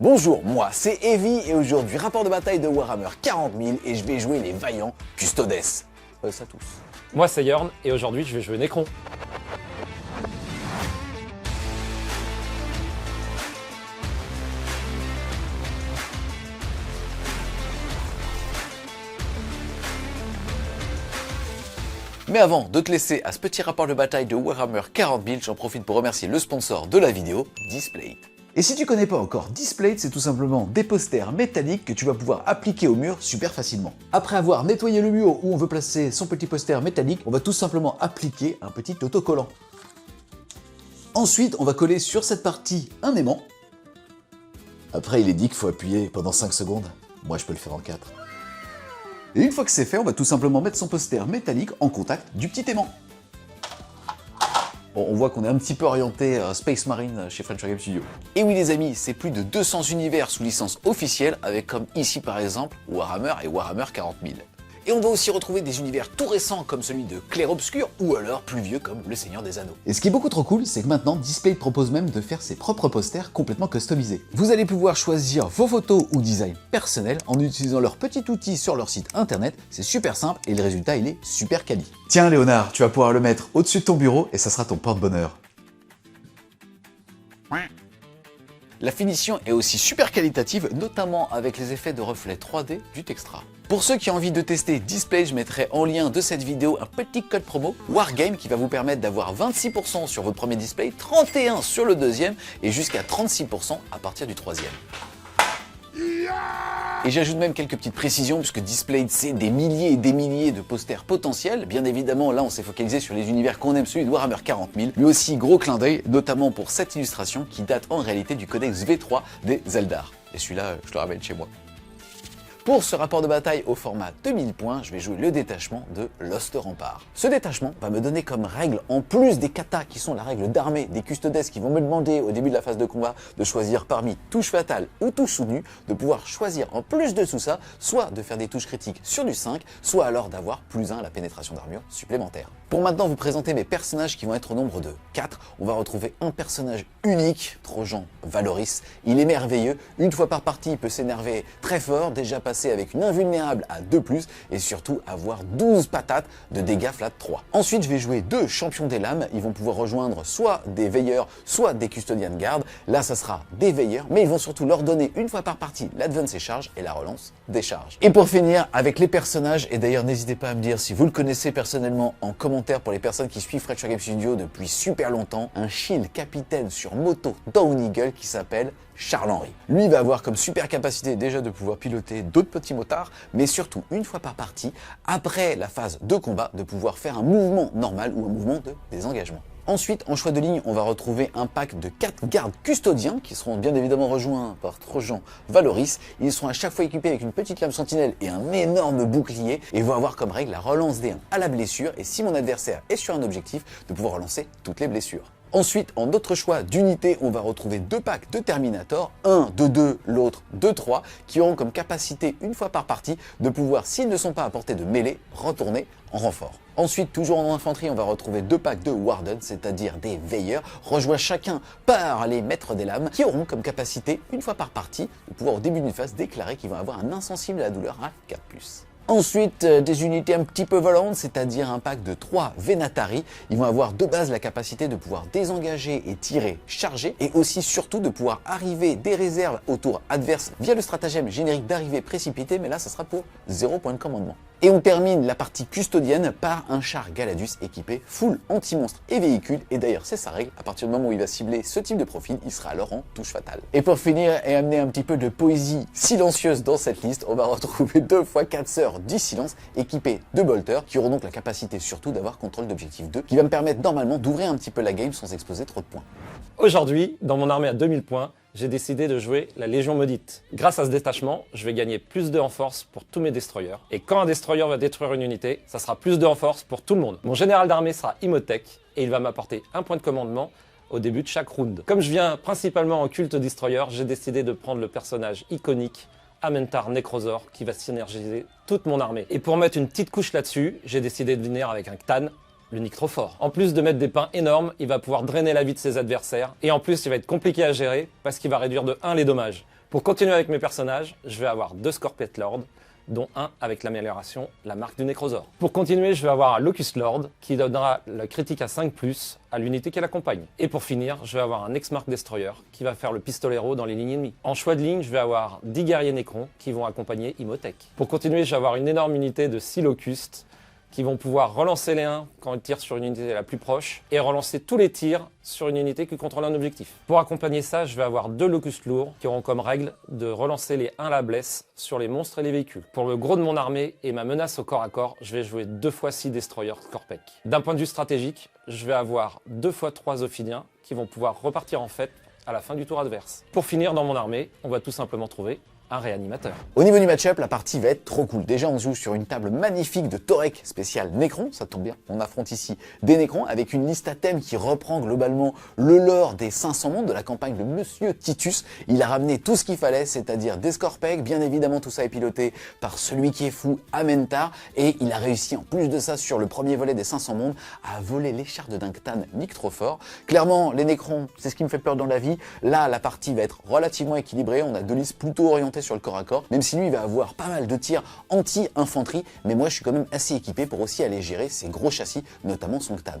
Bonjour, moi c'est Evie et aujourd'hui rapport de bataille de Warhammer 40 000 et je vais jouer les vaillants Custodes. Ça tous. Moi c'est Yorn et aujourd'hui je vais jouer Necron. Mais avant de te laisser à ce petit rapport de bataille de Warhammer 40 000, j'en profite pour remercier le sponsor de la vidéo, Displate. Et si tu connais pas encore Displate, c'est tout simplement des posters métalliques que tu vas pouvoir appliquer au mur super facilement. Après avoir nettoyé le mur où on veut placer son petit poster métallique, on va tout simplement appliquer un petit autocollant. Ensuite, on va coller sur cette partie un aimant. Après, il est dit qu'il faut appuyer pendant 5 secondes. Moi, je peux le faire en 4. Et une fois que c'est fait, on va tout simplement mettre son poster métallique en contact du petit aimant. Bon, on voit qu'on est un petit peu orienté Space Marine chez French Game Studio. Et oui les amis, c'est plus de 200 univers sous licence officielle, avec comme ici par exemple Warhammer et Warhammer 40 000. Et on va aussi retrouver des univers tout récents comme celui de Clair Obscur, ou alors plus vieux comme Le Seigneur des Anneaux. Et ce qui est beaucoup trop cool, c'est que maintenant Displate propose même de faire ses propres posters complètement customisés. Vous allez pouvoir choisir vos photos ou designs personnels en utilisant leur petit outil sur leur site internet, c'est super simple et le résultat il est super quali. Tiens Léonard, tu vas pouvoir le mettre au-dessus de ton bureau et ça sera ton porte-bonheur. La finition est aussi super qualitative, notamment avec les effets de reflets 3D du Textra. Pour ceux qui ont envie de tester Displate, je mettrai en lien de cette vidéo un petit code promo Wargame qui va vous permettre d'avoir 26% sur votre premier display, 31% sur le deuxième et jusqu'à 36% à partir du troisième. Et j'ajoute même quelques petites précisions puisque Displate c'est des milliers et des milliers de posters potentiels. Bien évidemment là on s'est focalisé sur les univers qu'on aime, celui de Warhammer 40 000. Lui aussi gros clin d'œil, notamment pour cette illustration qui date en réalité du codex V3 des Eldar. Et celui-là je le ramène chez moi. Pour ce rapport de bataille au format 2000 points, je vais jouer le détachement de Lost Rampart. Ce détachement va me donner comme règle, en plus des katas qui sont la règle d'armée des custodes qui vont me demander au début de la phase de combat de choisir parmi touche fatale ou touche soutenue, de pouvoir choisir en plus de tout ça, soit de faire des touches critiques sur du 5, soit alors d'avoir +1 à la pénétration d'armure supplémentaire. Pour maintenant vous présenter mes personnages qui vont être au nombre de 4, on va retrouver un personnage unique, Trojan Valoris. Il est merveilleux, une fois par partie il peut s'énerver très fort, déjà passé avec une invulnérable à 2+, et surtout avoir 12 patates de dégâts flat 3. Ensuite, je vais jouer deux champions des lames. Ils vont pouvoir rejoindre soit des veilleurs, soit des custodian guard. Là, ça sera des veilleurs, mais ils vont surtout leur donner une fois par partie l'advance et charge et la relance des charges. Et pour finir, avec les personnages, et d'ailleurs, n'hésitez pas à me dire si vous le connaissez personnellement en commentaire pour les personnes qui suivent French Game Studio depuis super longtemps, un shield capitaine sur moto Down Eagle qui s'appelle Charles-Henri. Lui va avoir comme super capacité déjà de pouvoir piloter d'autres petits motards, mais surtout une fois par partie, après la phase de combat, de pouvoir faire un mouvement normal ou un mouvement de désengagement. Ensuite, en choix de ligne, on va retrouver un pack de 4 gardes custodiens qui seront bien évidemment rejoints par Trojan Valoris. Ils seront à chaque fois équipés avec une petite lame sentinelle et un énorme bouclier et vont avoir comme règle la relance des 1 à la blessure et si mon adversaire est sur un objectif, de pouvoir relancer toutes les blessures. Ensuite, en autre choix d'unité, on va retrouver 2 packs de Terminator, un de 2, l'autre de 3, qui auront comme capacité, une fois par partie, de pouvoir, s'ils ne sont pas à portée de mêlée, retourner en renfort. Ensuite, toujours en infanterie, on va retrouver 2 packs de Warden, c'est-à-dire des veilleurs, rejoints chacun par les maîtres des lames, qui auront comme capacité, une fois par partie, de pouvoir au début d'une phase déclarer qu'ils vont avoir un insensible à la douleur à 4+. Ensuite, des unités un petit peu volantes, c'est-à-dire un pack de 3 Venatari. Ils vont avoir de base la capacité de pouvoir désengager et tirer chargé, et aussi surtout de pouvoir arriver des réserves au tour adverse via le stratagème générique d'arrivée précipitée, mais là ça sera pour 0 point de commandement. Et on termine la partie custodienne par un char Galadus équipé full anti-monstre et véhicule, et d'ailleurs c'est sa règle, à partir du moment où il va cibler ce type de profil, il sera alors en touche fatale. Et pour finir et amener un petit peu de poésie silencieuse dans cette liste, on va retrouver 2 fois 4 sœurs du silence équipées de bolters qui auront donc la capacité surtout d'avoir contrôle d'objectif 2 qui va me permettre normalement d'ouvrir un petit peu la game sans exposer trop de points. Aujourd'hui, dans mon armée à 2000 points, j'ai décidé de jouer la Légion Maudite. Grâce à ce détachement, je vais gagner +2 en force pour tous mes destroyers. Et quand un destroyer va détruire une unité, ça sera +2 en force pour tout le monde. Mon général d'armée sera Imhotep et il va m'apporter 1 point de commandement au début de chaque round. Comme je viens principalement en culte destroyer, j'ai décidé de prendre le personnage iconique Amentar Necrozor qui va synergiser toute mon armée. Et pour mettre une petite couche là-dessus, j'ai décidé de venir avec un Cthane, l'unique trop fort. En plus de mettre des pains énormes, il va pouvoir drainer la vie de ses adversaires. Et en plus, il va être compliqué à gérer parce qu'il va réduire de 1 les dommages. Pour continuer avec mes personnages, je vais avoir 2 Scorpion Lord, dont un avec l'amélioration, la marque du Nécrosaure. Pour continuer, je vais avoir un Locust Lord qui donnera le critique à 5+, à l'unité qui l'accompagne. Et pour finir, je vais avoir un X-Mark Destroyer qui va faire le pistolero dans les lignes ennemies. En choix de ligne, je vais avoir 10 guerriers Necrons qui vont accompagner Imhotech. Pour continuer, je vais avoir une énorme unité de 6 Locustes qui vont pouvoir relancer les 1 quand ils tirent sur une unité la plus proche et relancer tous les tirs sur une unité qui contrôle un objectif. Pour accompagner ça, je vais avoir 2 Locustes lourds qui auront comme règle de relancer les 1 la blesse sur les monstres et les véhicules. Pour le gros de mon armée et ma menace au corps à corps, je vais jouer 2 x 6 Destroyers Scorpec. D'un point de vue stratégique, je vais avoir 2 x 3 Ophidiens qui vont pouvoir repartir en fête à la fin du tour adverse. Pour finir, dans mon armée, on va tout simplement trouver un réanimateur. Au niveau du match-up, la partie va être trop cool. Déjà, on joue sur une table magnifique de Torek spécial Necron, ça tombe bien. On affronte ici des Necrons avec une liste à thème qui reprend globalement le lore des 500 mondes de la campagne de Monsieur Titus. Il a ramené tout ce qu'il fallait, c'est-à-dire des Scorpec. Bien évidemment, tout ça est piloté par celui qui est fou, Amentar. Et il a réussi, en plus de ça, sur le premier volet des 500 mondes, à voler l'écharpe de Dunctan Nick trop fort. Clairement, les Necrons, c'est ce qui me fait peur dans la vie. Là, la partie va être relativement équilibrée. On a 2 listes plutôt orientées sur le corps à corps, même si lui il va avoir pas mal de tirs anti-infanterie, mais moi je suis quand même assez équipé pour aussi aller gérer ces gros châssis, notamment son Ctan.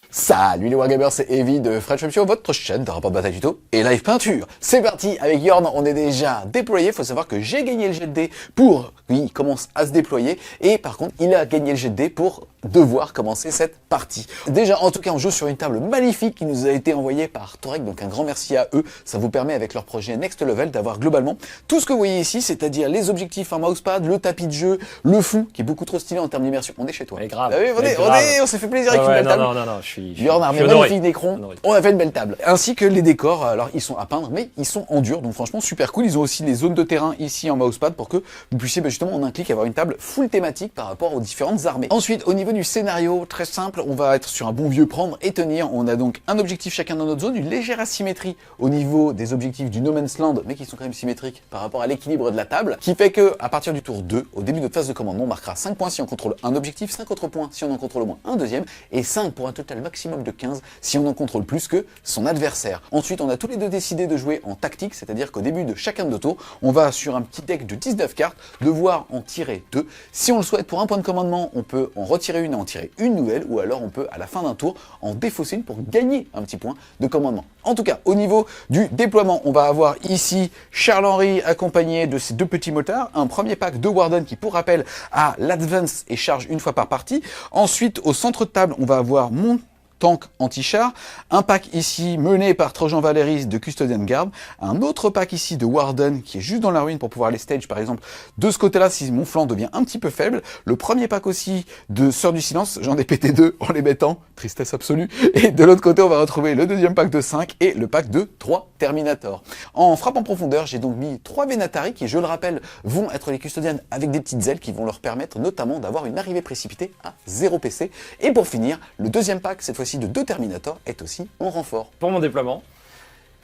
Salut les Wargamers, c'est Evie de French Web Show, votre chaîne de rapport de bataille tuto et live peinture. C'est parti, avec Yorn, on est déjà déployé. Faut savoir que j'ai gagné le jet de dés pour, oui, il commence à se déployer, et par contre, il a gagné le jet de dés pour devoir commencer cette partie. Déjà, en tout cas, on joue sur une table magnifique qui nous a été envoyée par Torek, donc un grand merci à eux. Ça vous permet, avec leur projet Next Level, d'avoir globalement tout ce que vous voyez ici, c'est-à-dire les objectifs en mousepad, le tapis de jeu, le fou, qui est beaucoup trop stylé en termes d'immersion. On est chez toi. Mais grave. Ah oui, on s'est fait plaisir avec une belle table. Non, je suis Yorn a honoré. magnifique Necron, on a fait une belle table. Ainsi que les décors, alors ils sont à peindre, mais ils sont en dur, donc franchement super cool. Ils ont aussi les zones de terrain ici en mousepad pour que vous puissiez justement en un clic avoir une table full thématique par rapport aux différentes armées. Ensuite, au niveau du scénario, très simple, on va être sur un bon vieux prendre et tenir. On a donc un objectif chacun dans notre zone, une légère asymétrie au niveau des objectifs du No Man's Land, mais qui sont quand même symétriques par rapport à l'équilibre de la table, qui fait que à partir du tour 2, au début de notre phase de commandement, on marquera 5 points si on contrôle un objectif, 5 autres points si on en contrôle au moins un deuxième, et 5 pour un total maximum de 15 si on en contrôle plus que son adversaire. Ensuite, on a tous les deux décidé de jouer en tactique, c'est-à-dire qu'au début de chacun de nos tours, on va sur un petit deck de 19 cartes devoir en tirer 2. Si on le souhaite pour un point de commandement, on peut en retirer une et en tirer une nouvelle, ou alors on peut à la fin d'un tour en défausser une pour gagner un petit point de commandement. En tout cas, au niveau du déploiement, on va avoir ici Charles-Henri accompagné de ses 2 petits motards, un premier pack de Warden qui, pour rappel, a l'advance et charge une fois par partie. Ensuite, au centre de table, on va avoir mon tank anti-char, un pack ici mené par Trojan Valeris de Custodian Guard, un autre pack ici de Warden qui est juste dans la ruine pour pouvoir les stage par exemple de ce côté-là si mon flanc devient un petit peu faible, le premier pack aussi de Sœurs du Silence, j'en ai pété 2 en les mettant, tristesse absolue, et de l'autre côté on va retrouver le deuxième pack de 5 et le pack de 3 Terminator. En frappe en profondeur, j'ai donc mis 3 Venatari qui, je le rappelle, vont être les Custodians avec des petites ailes qui vont leur permettre notamment d'avoir une arrivée précipitée à 0 PC. Et pour finir, le deuxième pack, cette fois-ci de 2 Terminator, est aussi en renfort. Pour mon déploiement,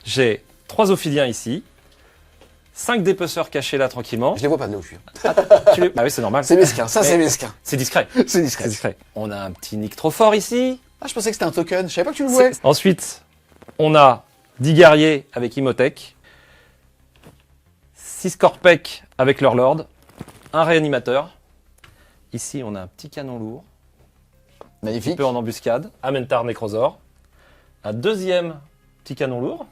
j'ai 3 Ophidiens ici, 5 dépeceurs cachés là tranquillement. Je les vois pas de là où je suis. Ah oui, c'est normal. C'est mesquin, ça c'est mesquin. C'est discret. C'est discret. On a un petit Nick trop fort ici. Ah, je pensais que c'était un token, je savais pas que tu le jouais. Ensuite, on a 10 guerriers avec Imhotech, 6 Scorpec avec leur Lord, un réanimateur. Ici, on a un petit canon lourd, un Magnifique. peu en embuscade, Amentar Necrosaure, un deuxième petit canon lourd,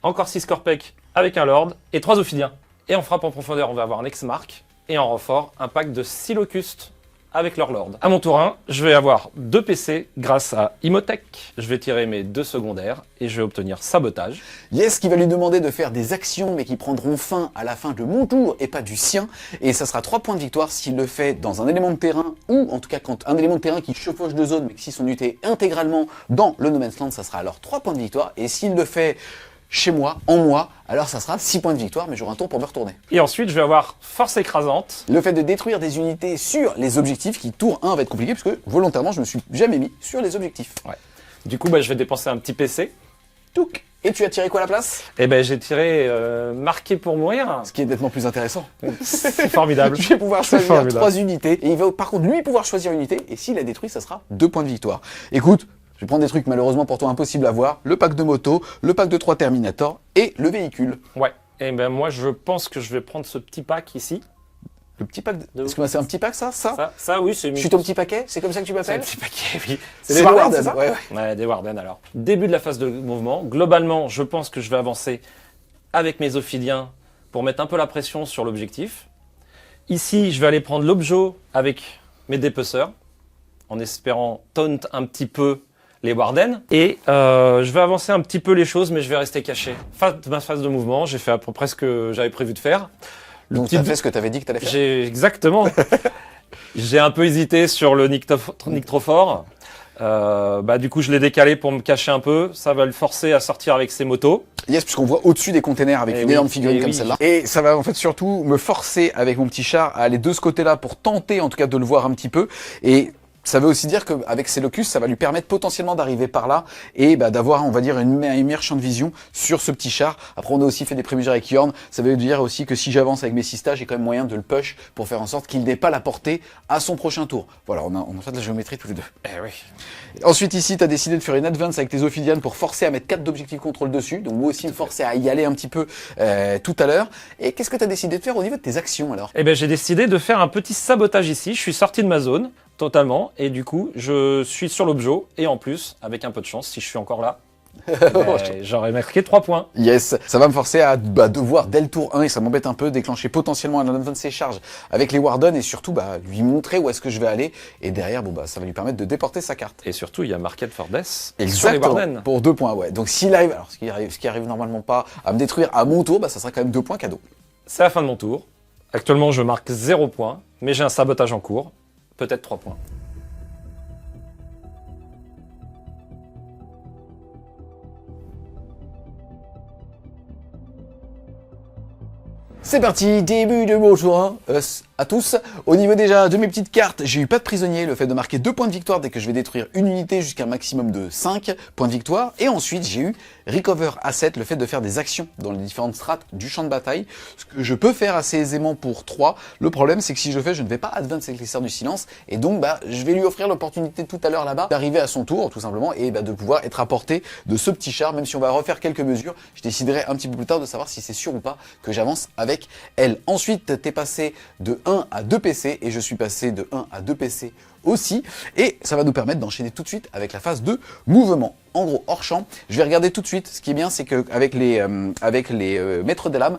encore 6 Scorpec avec un Lord et 3 Ophidiens. Et en frappe en profondeur, on va avoir un X-Mark et en renfort, un pack de 6 Locustes avec leur Lord. À mon tour 1, je vais avoir 2 PC grâce à Imhotech. Je vais tirer mes 2 secondaires et je vais obtenir Sabotage. Yes, qui va lui demander de faire des actions, mais qui prendront fin à la fin de mon tour et pas du sien. Et ça sera 3 points de victoire s'il le fait dans un élément de terrain, ou en tout cas quand un élément de terrain qui chevauche de zone, mais que si son unité est intégralement dans le No Man's Land, ça sera alors 3 points de victoire. Et s'il le fait chez moi, en moi, alors ça sera 6 points de victoire, mais j'aurai un tour pour me retourner. Et ensuite, je vais avoir Force écrasante. Le fait de détruire des unités sur les objectifs, qui tour 1 va être compliqué, parce que volontairement, je me suis jamais mis sur les objectifs. Ouais. Du coup, je vais dépenser un petit PC. Touc. Et tu as tiré quoi à la place? Et j'ai tiré marqué pour mourir. Ce qui est nettement plus intéressant. C'est formidable. Je vais pouvoir C'est choisir formidable. 3 unités, et il va par contre lui pouvoir choisir une unité, et s'il a détruit, ça sera 2 points de victoire. Écoute, je vais prendre des trucs malheureusement pour toi impossibles à voir, le pack de moto, le pack de 3 Terminator et le véhicule. Ouais. Et ben moi, je pense que je vais prendre ce petit pack ici. Le petit pack. Est-ce que c'est un petit pack ça Ça, oui, c'est Je suis ton petit paquet. C'est comme ça que tu C'est un m'appelles. petit paquet, oui. C'est des des Warden, Warden, c'est ça ouais. Ouais, des Warden alors. Début de la phase de mouvement. Globalement, je pense que je vais avancer avec mes Ophidiens pour mettre un peu la pression sur l'objectif. Ici, je vais aller prendre l'Objo avec mes dépeceurs, en espérant taunt un petit peu les Warden. Et je vais avancer un petit peu les choses, mais je vais rester caché. Fin de ma phase de mouvement, j'ai fait à peu près ce que j'avais prévu de faire. Donc tu as fait ce que tu avais dit que tu allais faire. Exactement. J'ai un peu hésité sur le Nyctophore. Du coup, je l'ai décalé pour me cacher un peu. Ça va le forcer à sortir avec ses motos. Yes, puisqu'on voit au-dessus des containers avec une énorme figurine comme celle-là. Et ça va en fait surtout me forcer avec mon petit char à aller de ce côté-là pour tenter en tout cas de le voir un petit peu. Et ça veut aussi dire qu'avec ces locus, ça va lui permettre potentiellement d'arriver par là et d'avoir, on va dire, une meilleure champ de vision sur ce petit char. Après, on a aussi fait des prévisions avec Yorn. Ça veut dire aussi que si j'avance avec mes 6 stages, j'ai quand même moyen de le push pour faire en sorte qu'il n'ait pas la portée à son prochain tour. Voilà, on a fait de la géométrie tous les deux. Eh oui. Ensuite, ici, tu as décidé de faire une advance avec tes Ophidians pour forcer à mettre 4 d'objectifs contrôle dessus. Donc, moi aussi, me forcer à y aller un petit peu tout à l'heure. Et qu'est-ce que tu as décidé de faire au niveau de tes actions alors? Eh ben, j'ai décidé de faire un petit sabotage ici. Je suis sorti de ma zone. Totalement, et du coup, je suis sur l'Objo, et en plus, avec un peu de chance, si je suis encore là, j'aurais marqué 3 points. Yes, ça va me forcer à devoir, dès le tour 1, et ça m'embête un peu, déclencher potentiellement un advance ses charges avec les Warden, et surtout lui montrer où est-ce que je vais aller, et derrière, ça va lui permettre de déporter sa carte. Et surtout, il y a Market for Death sur les Exactement, Warden. pour 2 points, ouais. Donc s'il arrive, alors ce qui arrive normalement pas à me détruire à mon tour, ça sera quand même 2 points cadeau. C'est la fin de mon tour. Actuellement, je marque 0 points, mais j'ai un sabotage en cours. Peut-être 3 points. C'est parti, début de mon tour 1, à tous. Au niveau déjà de mes petites cartes, j'ai eu pas de prisonnier, le fait de marquer 2 points de victoire dès que je vais détruire une unité jusqu'à un maximum de 5 points de victoire. Et ensuite, j'ai eu Recover Asset, le fait de faire des actions dans les différentes strates du champ de bataille, ce que je peux faire assez aisément pour 3. Le problème, c'est que si je le fais, je ne vais pas advance avec les Serres du Silence, et donc je vais lui offrir l'opportunité tout à l'heure là-bas d'arriver à son tour, tout simplement, et de pouvoir être à portée de ce petit char, même si on va refaire quelques mesures. Je déciderai un petit peu plus tard de savoir si c'est sûr ou pas que j'avance avec elle. Ensuite, t'es passé de 1 à 2 PC, et je suis passé de 1 à 2 PC aussi, et ça va nous permettre d'enchaîner tout de suite avec la phase de mouvement. En gros, hors champ, je vais regarder tout de suite. Ce qui est bien, c'est qu'avec les maîtres des lames,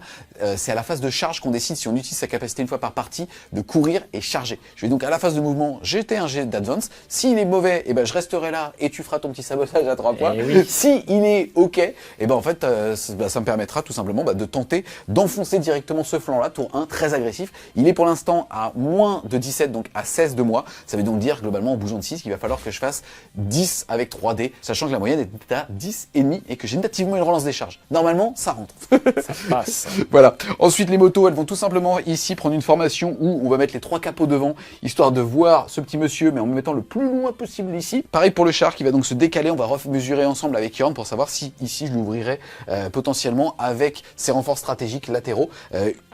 c'est à la phase de charge qu'on décide si on utilise sa capacité une fois par partie de courir et charger. Je vais donc à la phase de mouvement jeter un jet d'advance. S'il est mauvais, je resterai là et tu feras ton petit sabotage à 3 points. Oui. Si il est ok, en fait, ça me permettra tout simplement de tenter d'enfoncer directement ce flanc-là, tour 1, très agressif. Il est pour l'instant à moins de 17, donc à 16 de moi. Ça veut donc dire globalement en bougeant de 6 qu'il va falloir que je fasse 10 avec 3D, sachant que la moyenne est à 10,5 et que j'ai nativement une relance des charges. Normalement, ça rentre. Ça passe. Voilà. Ensuite, les motos, elles vont tout simplement ici prendre une formation où on va mettre les 3 capots devant, histoire de voir ce petit monsieur, mais en me mettant le plus loin possible ici. Pareil pour le char qui va donc se décaler. On va mesurer ensemble avec Yorn pour savoir si ici je l'ouvrirai potentiellement avec ses renforts stratégiques latéraux,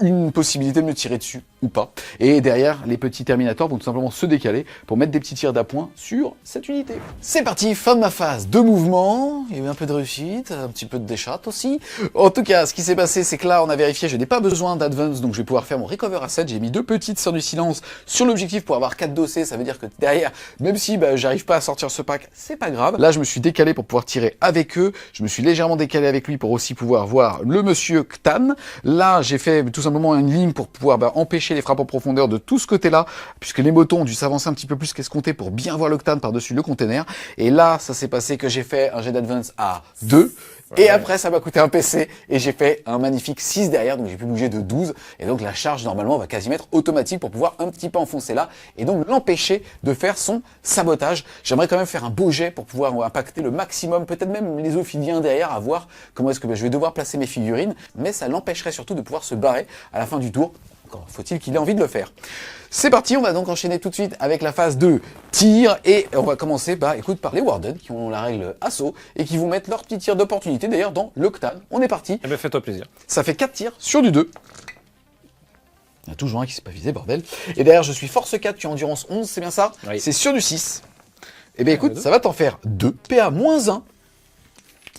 une possibilité de me tirer dessus ou pas. Et derrière, les petits Terminators vont tout simplement se décaler pour mettre des petits tirs d'appoint sur cette unité. C'est parti, fin de ma phase de mouvement. Il y a eu un peu de réussite, un petit peu de déchatte aussi. En tout cas, ce qui s'est passé, c'est que là, on a vérifié, je n'ai pas besoin d'advance, donc je vais pouvoir faire mon recover asset. J'ai mis 2 petites Sœurs du Silence sur l'objectif pour avoir 4 dossés. Ça veut dire que derrière, même si j'arrive pas à sortir ce pack, c'est pas grave. Là, je me suis décalé pour pouvoir tirer avec eux. Je me suis légèrement décalé avec lui pour aussi pouvoir voir le monsieur Ktan. Là, j'ai fait tout simplement une ligne pour pouvoir empêcher les frappes en profondeur de tout ce côté-là, puisque les motos ont dû s'avancer un petit peu plus qu'escompté pour bien voir le Ktan par-dessus le container. Et là, ça s'est passé que j'ai fait un jet d'advance à 2. Et après, ça m'a coûté un PC et j'ai fait un magnifique 6 derrière, donc j'ai pu bouger de 12. Et donc la charge, normalement, va quasiment être automatique pour pouvoir un petit peu enfoncer là et donc l'empêcher de faire son sabotage. J'aimerais quand même faire un beau jet pour pouvoir impacter le maximum, peut-être même les Ophidiens derrière, à voir comment est-ce que je vais devoir placer mes figurines. Mais ça l'empêcherait surtout de pouvoir se barrer à la fin du tour. Encore faut-il qu'il ait envie de le faire. C'est parti, on va donc enchaîner tout de suite avec la phase de tir et on va commencer par les Warden qui ont la règle assaut et qui vont mettre leur petit tir d'opportunité d'ailleurs dans le Ktan. On est parti. Eh bien, fais-toi plaisir. Ça fait 4 tirs sur du 2. Il y en a toujours un qui s'est pas visé, bordel. Et derrière, je suis force 4, tu as endurance 11, c'est bien ça? Oui. C'est sur du 6. Eh bien écoute, ça va t'en faire 2. PA -1.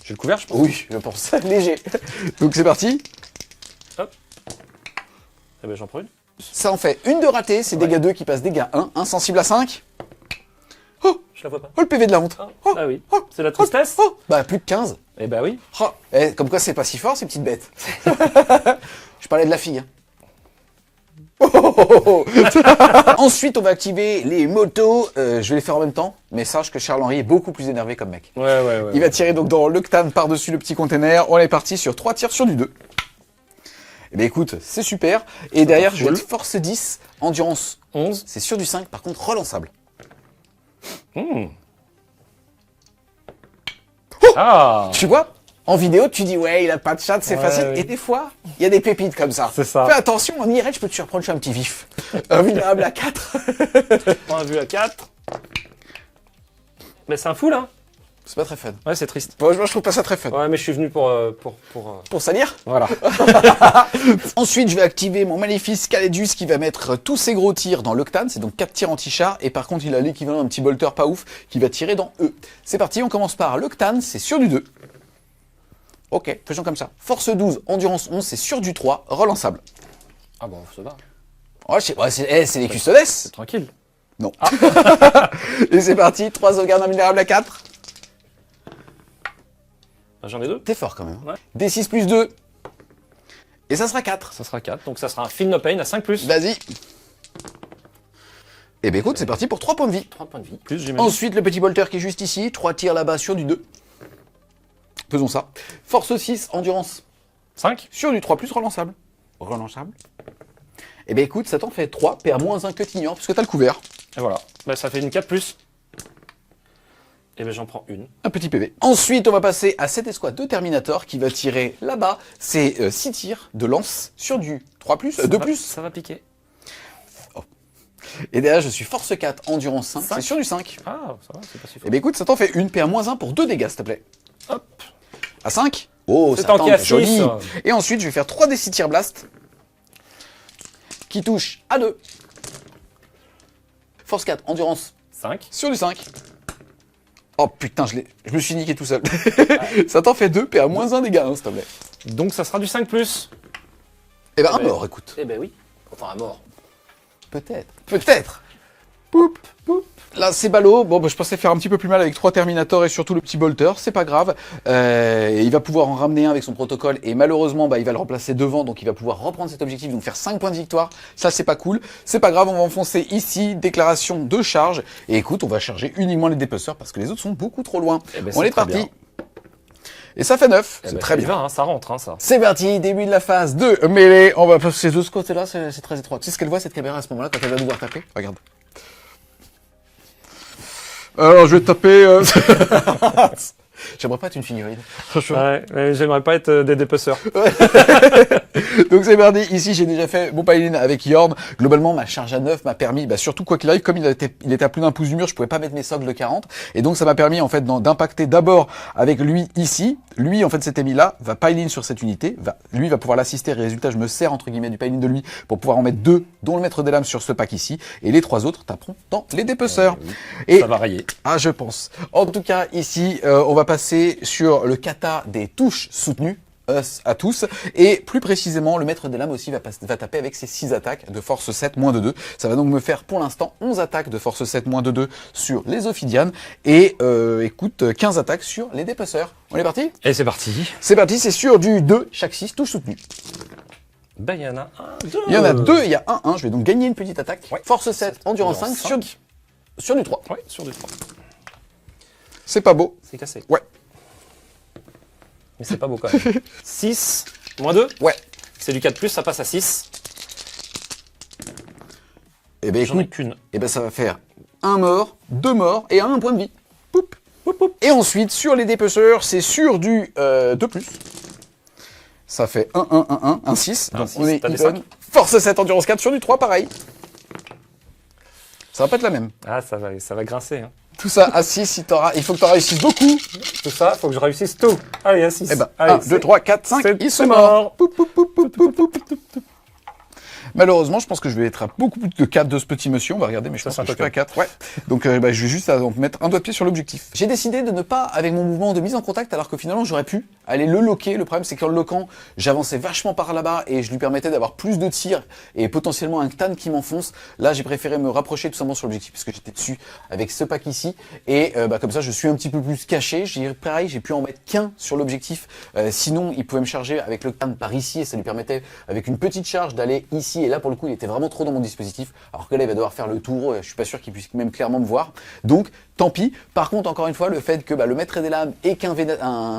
J'ai le couvert, je pense. Oui, je pense. Léger. Donc c'est parti. Hop. Eh ben j'en prends une. Ça en fait une de ratée, c'est dégâts 2 qui passe dégâts 1, insensible à 5. Oh, Je la vois pas. oh le PV de la honte. Ah, Oh, ah oui, oh, c'est la tristesse. oh. Bah plus de 15. Eh ben oui. Oh. Comme quoi c'est pas si fort ces petites bêtes. Je parlais de la fille. Hein. Oh, oh, oh, oh. Ensuite on va activer les motos, je vais les faire en même temps, mais sache que Charles-Henri est beaucoup plus énervé comme mec. Ouais. Il va tirer donc dans l'octane par-dessus le petit container, on est parti sur 3 tirs sur du 2. Eh bien écoute, c'est super, et derrière je vais être force 10, endurance 11. c'est sur du 5, par contre relançable. Ah. Tu vois, en vidéo tu dis ouais il a pas de chat, c'est facile, oui. et des fois il y a des pépites comme ça. C'est ça. Fais attention, en IRL je peux te surprendre, je suis un petit vif. Un vulnérable à 4. On a vu à 4. Mais c'est un fou là. C'est pas très fun. Ouais, c'est triste. Moi je trouve pas ça très fun. Ouais, mais je suis venu pour Pour salir. Voilà. Ensuite, je vais activer mon maléfice Caledus qui va mettre tous ses gros tirs dans l'octane. C'est donc 4 tirs anti-char. Et par contre, il a l'équivalent d'un petit bolter pas ouf qui va tirer dans E. C'est parti, on commence par l'octane, c'est sur du 2. Ok, faisons comme ça. Force 12, endurance 11, c'est sur du 3, relançable. Ah bon, ça va. Oh, c'est les custodes. Tranquille. Non. Et c'est parti, 3 sauvegardes invulnérables à 4. J'en ai 2. T'es fort quand même. Ouais. D6 plus 2. Et ça sera 4. Ça sera 4. Donc ça sera un Feel No Pain à 5+. Vas-y. Eh ben écoute, c'est parti pour 3 points de vie. 3 points de vie. Plus, j'imagine. Ensuite, le petit bolter qui est juste ici, 3 tirs là-bas sur du 2. Faisons ça. Force 6, endurance 5. sur du 3+, relançable. Relançable. Eh ben écoute, ça t'en fait 3, PA-1 que t'ignores, parce que t'as le couvert. Et voilà. Bah, ça fait une 4+. Et ben j'en prends une. Un petit PV. Ensuite, on va passer à cette escouade de Terminator qui va tirer là-bas. C'est 6 tirs de lance sur du 3+, 2+. Ça va piquer. Et derrière, je suis force 4, endurance 5, 5. c'est sur du 5. Ah, ça va, c'est pas si fort. Eh ben écoute, ça t'en fait une, PA-1 pour 2 dégâts, s'il te plaît. Hop. À 5. Oh, C'est ça tanké à tank, joli. 6. Et ensuite, je vais faire 3 des 6 tirs blast qui touchent à 2. Force 4, endurance 5. sur du 5. Oh putain, je me suis niqué tout seul. Ça t'en fait 2, PA-1 dégâts, hein, s'il te plaît. Donc ça sera du 5+. Eh ben, Eh un ben. mort, écoute. Eh ben oui. Enfin, à mort. Peut-être. Peut-être. Poup, poup. Là, c'est ballot. Bon, bah, je pensais faire un petit peu plus mal avec 3 Terminators et surtout le petit bolter. C'est pas grave. Il va pouvoir en ramener un avec son protocole. Et malheureusement, bah, il va le remplacer devant. Donc, il va pouvoir reprendre cet objectif. Donc, faire 5 points de victoire. Ça, c'est pas cool. C'est pas grave. On va enfoncer ici. Déclaration de charge. Et écoute, on va charger uniquement les dépeceurs parce que les autres sont beaucoup trop loin. Eh ben, on c'est est très parti. bien. Et ça fait 9. Eh C'est ben, très ça y bien. va, hein, ça rentre, hein, ça. C'est parti, début de la phase de mêlée. On va passer de ce côté-là, c'est très étroit. Tu sais ce qu'elle voit cette caméra à ce moment-là quand elle va devoir taper? Regarde. Alors je vais taper. J'aimerais pas être une figurine. Ouais, mais j'aimerais pas être des dépeceurs. Donc c'est parti. Ici j'ai déjà fait mon piling avec Yorn. Globalement ma charge à 9 m'a permis, surtout quoi qu'il arrive, comme il était à plus d'un pouce du mur, je pouvais pas mettre mes socles de 40. Et donc ça m'a permis en fait d'impacter d'abord avec lui ici. Lui en fait s'était mis là, va piling sur cette unité. Lui va pouvoir l'assister. Résultat je me sers entre guillemets du piling de lui pour pouvoir en mettre 2, dont le maître des lames sur ce pack ici. Et les 3 autres taperont dans les dépeceurs. Et Ça va rayer. ah, je pense. En tout cas, ici, on va passer sur le kata des touches soutenues, us à tous, et plus précisément, le maître des lames aussi va taper avec ses 6 attaques de force 7, moins de 2. Ça va donc me faire, pour l'instant, 11 attaques de force 7, moins de 2 sur les Ophidianes, et écoute, 15 attaques sur les dépeceurs. On est parti? Et c'est parti. C'est parti, c'est sur du 2, chaque 6 touches soutenues. Ben, il y en a un, 2. Il y en a 2, il y a 1, je vais donc gagner une petite attaque. Ouais. Force 7, endurance 5, Endurance sur du 3. Ouais, sur du 3. C'est pas beau. C'est cassé. Ouais. Mais c'est pas beau quand même. 6, moins 2. Ouais. C'est du 4+, ça passe à 6. Eh ben J'en ai écoute, qu'une. eh ben ça va faire 1 mort, 2 morts et 1 point de vie. Poup. Poup, poup. Et ensuite, sur les dépeceurs, c'est sur du 2+. Ça fait 1, 1, 1, 1, 1, 6. Un Donc 6, on est t'as des even. 5. Force 7, endurance 4 sur du 3, pareil. Ça va pas être la même. Ah, ça va grincer. Hein. Tout ça à 6, il faut que tu en réussisses beaucoup. Tout ça, faut que je réussisse tout. Allez, à 6. Eh ben, Allez, 1, 2, 3, 4, 5, c'est ils sont morts. Poup, poup, poup, poup, poup, poup, poup. Malheureusement, je pense que je vais être à beaucoup plus de 4 de ce petit monsieur. On va regarder, mais je Ça, pense c'est un que je suis pas à token. 4. Ouais. Donc, je vais juste à mettre un doigt de pied sur l'objectif. J'ai décidé de ne pas, avec mon mouvement de mise en contact, alors que finalement, j'aurais pu aller le loquer. Le problème, c'est qu'en le loquant, j'avançais vachement par là-bas et je lui permettais d'avoir plus de tirs et potentiellement un Ktan qui m'enfonce. Là, j'ai préféré me rapprocher tout simplement sur l'objectif parce que j'étais dessus avec ce pack ici. Et comme ça, je suis un petit peu plus caché. Pareil, j'ai pu en mettre qu'un sur l'objectif. Sinon, il pouvait me charger avec le Ktan par ici et ça lui permettait, avec une petite charge, d'aller ici. Et là, pour le coup, il était vraiment trop dans mon dispositif. Alors que là, il va devoir faire le tour. Je suis pas sûr qu'il puisse même clairement me voir. Donc, tant pis. Par contre, encore une fois, le fait que le maître des lames et qu'un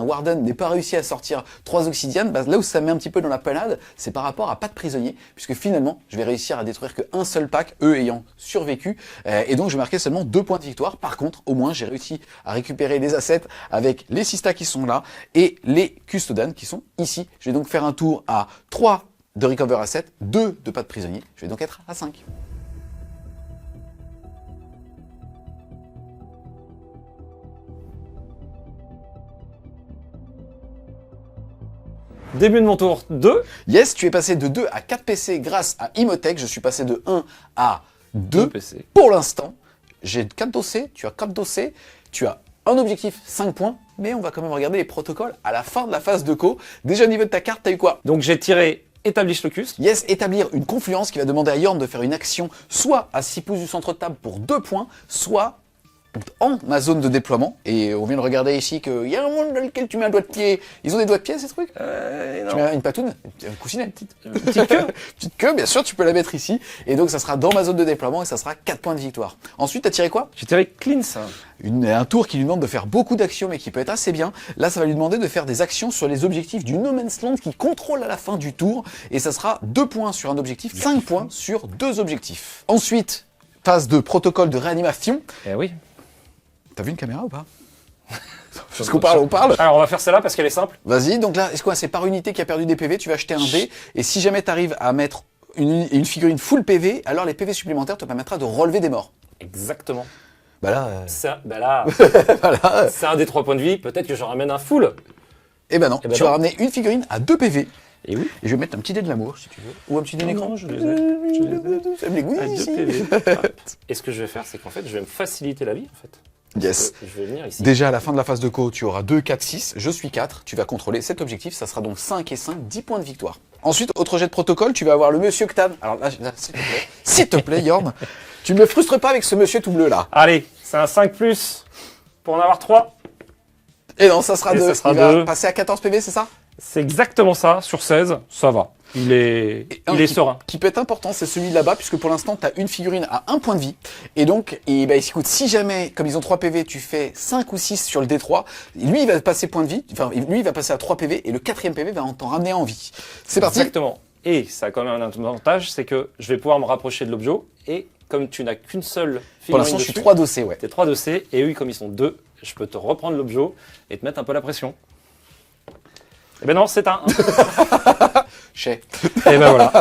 Warden n'ait pas réussi à sortir 3 obsidianes, là où ça met un petit peu dans la panade, c'est par rapport à pas de prisonniers, puisque finalement, je vais réussir à détruire qu'un seul pack, eux ayant survécu, et donc je vais marquer seulement 2 points de victoire. Par contre, au moins, j'ai réussi à récupérer les assets avec les sistas qui sont là et les custodanes qui sont ici. Je vais donc faire un tour à 3 de recover assets, 2 de pas de prisonniers. Je vais donc être à 5. Début de mon tour 2. Yes, tu es passé de 2 à 4 PC grâce à Imotech. Je suis passé de 1 à 2 PC. pour l'instant. J'ai 4 dossiers, tu as 4 dossiers, tu as un objectif, 5 points, mais on va quand même regarder les protocoles à la fin de la phase de co. Déjà au niveau de ta carte, t'as eu quoi? Donc j'ai tiré Establish Locust. Yes, établir une confluence qui va demander à Yorn de faire une action soit à 6 pouces du centre de table pour 2 points, soit en ma zone de déploiement. Et on vient de regarder ici qu'il y a un monde dans lequel tu mets un doigt de pied. Ils ont des doigts de pied, ces trucs? Tu mets une patoune, un coussinet, petite queue. Petite queue, bien sûr, tu peux la mettre ici. Et donc ça sera dans ma zone de déploiement et ça sera 4 points de victoire. Ensuite, t'as tiré quoi? J'ai tiré Cleanse. Un tour qui lui demande de faire beaucoup d'actions mais qui peut être assez bien. Là, ça va lui demander de faire des actions sur les objectifs du No Man's Land qui contrôle à la fin du tour. Et ça sera 2 points sur un objectif, 5 points sur 2 objectifs. Ensuite, phase de protocole de réanimation. Eh oui. T'as vu une caméra ou pas? Parce qu'on parle, on parle. Alors on va faire celle-là parce qu'elle est simple. Vas-y, donc là, c'est par unité qui a perdu des PV, tu vas acheter un dé, et si jamais tu arrives à mettre une figurine full PV, alors les PV supplémentaires te permettra de relever des morts. Exactement. Bah là, Ça, là, voilà. c'est un des 3 points de vie. Peut-être que j'en ramène un full. Eh ben non, Eh ben tu non. vas ramener une figurine à 2 PV. Et oui. Et je vais mettre un petit dé de l'amour, si tu veux. Ou un petit dé d'écran. Non, je les ai. Je les ai. J'aime les goûts À 2 ici. PV. Hop. Et ce que je vais faire, c'est qu'en fait, je vais me faciliter la vie, en fait. Yes. Je vais venir ici. Déjà à la fin de la phase de co, tu auras 2, 4, 6, je suis 4, tu vas contrôler cet objectif, ça sera donc 5 et 5, 10 points de victoire. Ensuite, autre jet de protocole, tu vas avoir le monsieur Ktan. Alors là, s'il te plaît, Yorn, tu me frustres pas avec ce monsieur tout bleu là. Allez, c'est un 5+, pour en avoir 3. Et non, ça sera Et 2, ça sera il va 2. passer à 14 PV, c'est ça? C'est exactement ça, sur 16, ça va. Il est serein. Qui peut être important, c'est celui là-bas, puisque pour l'instant, tu as une figurine à 1 point de vie. Et donc, écoute, si jamais, comme ils ont 3 PV, tu fais 5 ou 6 sur le D3, lui, il va passer point de vie, enfin, lui, il va passer à 3 PV, et le 4e PV va t'en ramener en vie. C'est parti. Exactement. Et ça a quand même un avantage, c'est que je vais pouvoir me rapprocher de l'objet, et comme tu n'as qu'une seule figurine Pour l'instant, je suis dessus, 3 dossiers, ouais. t'es 3 dossiers, et eux, comme ils sont 2, je peux te reprendre l'objet et te mettre un peu la pression. Eh ben non, c'est un 1. Chez. Et ben voilà.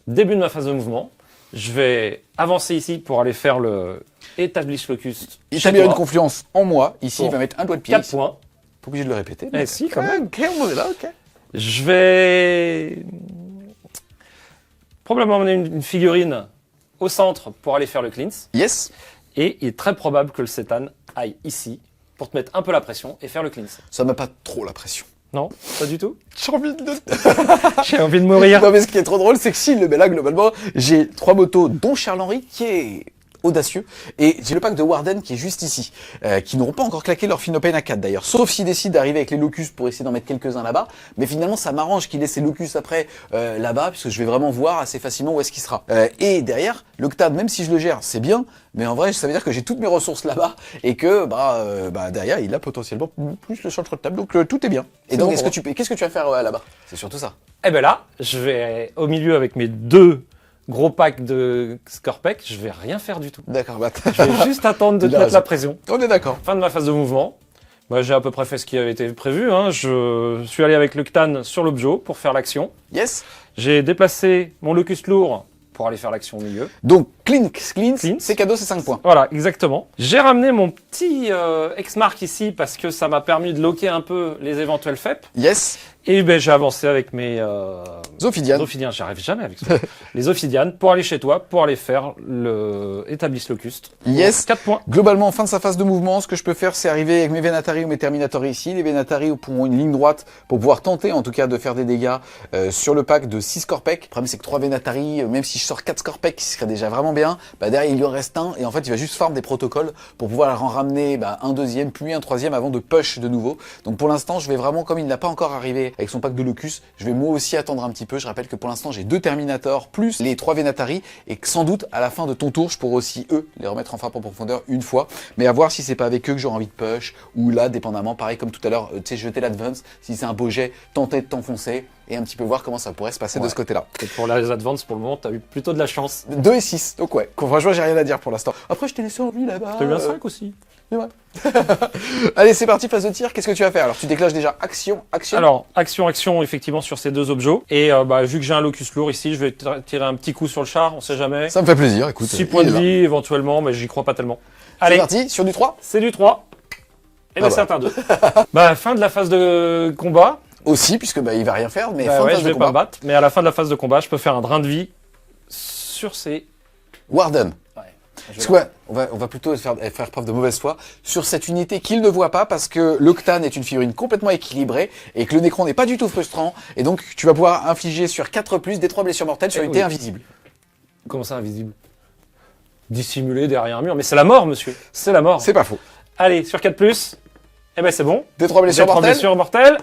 Début de ma phase de mouvement. Je vais avancer ici pour aller faire le Establish Locust. Établir une confluence en moi. Ici, il Bon. va mettre un doigt de pied. 4 ici. points. Pas obligé de le répéter. Eh si, quand même. Ok, on est là, ok. Je vais probablement amener une figurine au centre pour aller faire le cleanse. Yes. Et il est très probable que le Setan aille ici pour te mettre un peu la pression et faire le cleanse. Ça m'a pas trop la pression. Non, pas du tout. J'ai envie de... J'ai envie de mourir. Non, mais ce qui est trop drôle, c'est que s'il le met là, globalement, j'ai 3 motos, dont Charles-Henri, qui est audacieux, et j'ai le pack de Warden qui est juste ici, qui n'auront pas encore claqué leur Finopane à 4 d'ailleurs, sauf s'ils décident d'arriver avec les locus pour essayer d'en mettre quelques-uns là-bas, mais finalement ça m'arrange qu'ils laissent ces locus après là-bas, puisque je vais vraiment voir assez facilement où est-ce qu'il sera. Et derrière, l'Octave, même si je le gère, c'est bien, mais en vrai, ça veut dire que j'ai toutes mes ressources là-bas, et que derrière, il a potentiellement plus le centre de table, donc tout est bien. Et donc, bon qu'est-ce que tu vas faire là-bas? C'est surtout ça. Eh ben là, je vais au milieu avec mes 2 gros packs de Scorpec, je vais rien faire du tout. D'accord, Je vais juste attendre de te Il a mettre raison. la pression. On est d'accord. Fin de ma phase de mouvement. Bah, j'ai à peu près fait ce qui avait été prévu. Hein. Je suis allé avec le Ktan sur l'objet pour faire l'action. Yes. J'ai déplacé mon locus lourd pour aller faire l'action au milieu. Donc, clean, Clean. c'est cadeau, c'est 5 points. Voilà, exactement. J'ai ramené mon petit X-Mark ici parce que ça m'a permis de loquer un peu les éventuels FEP. Yes. Et ben j'ai avancé avec mes Zophidian. Ophidiens, j'arrive jamais avec ça. Les Ophidianes, pour aller chez toi, pour aller faire le Établisse Locuste. Yes. 4 points. Globalement, en fin de sa phase de mouvement, ce que je peux faire, c'est arriver avec mes Venatari ou mes Terminatori ici. Les Venatari pourront une ligne droite pour pouvoir tenter, en tout cas, de faire des dégâts sur le pack de 6 Scorpec. Le problème, c'est que 3 Venatari, même si je sors 4 Scorpec, qui serait déjà vraiment bien, bah derrière, il lui en reste un. Et en fait, il va juste farm des protocoles pour pouvoir en ramener un deuxième, puis un troisième avant de push de nouveau. Donc pour l'instant, je vais vraiment, comme il n'a pas encore arrivé avec son pack de Locus, je vais moi aussi attendre un petit peu. Je rappelle que pour l'instant, j'ai 2 Terminator plus les 3 Venatari et que sans doute, à la fin de ton tour, je pourrai aussi, eux, les remettre en frappe en profondeur une fois. Mais à voir si c'est pas avec eux que j'aurai envie de push ou là, dépendamment, pareil comme tout à l'heure, tu sais, jeter l'advance. Si c'est un beau jet, tenter de t'enfoncer et un petit peu voir comment ça pourrait se passer de ce côté-là. Et pour les advances, pour le moment, t'as eu plutôt de la chance. 2 et 6, donc ouais. Franchement, j'ai rien à dire pour l'instant. Après, je t'ai laissé en vie là-bas. T'as eu un 5 aussi. C'est vrai. Allez, c'est parti, phase de tir. Qu'est-ce que tu vas faire? Alors, tu déclenches déjà action. Alors, action, effectivement, sur ces 2 objets. Et vu que j'ai un locus lourd ici, je vais tirer un petit coup sur le char, on sait jamais. Ça me fait plaisir, écoute. 6 points de vie, éventuellement, mais j'y crois pas tellement. C'est Allez, parti, sur du 3. c'est du 3. Et ben c'est un 2. Fin de la phase de combat. Aussi, puisque il va rien faire, mais Bah fin de ouais, phase je de vais pas combat. me battre, mais à la fin de la phase de combat, je peux faire un drain de vie sur ces... Warden. Ouais. Parce que, ouais, on va plutôt faire preuve de mauvaise foi sur cette unité qu'il ne voit pas parce que l'Octane est une figurine complètement équilibrée et que le Necron n'est pas du tout frustrant et donc tu vas pouvoir infliger sur 4+, des 3 blessures mortelles sur une unité invisible. Comment ça, invisible? Dissimulé derrière un mur. Mais c'est la mort, monsieur. C'est la mort. C'est pas faux. Allez, sur 4+, eh ben c'est bon. Des 3 blessures Des 3 mortelles. blessures mortelles.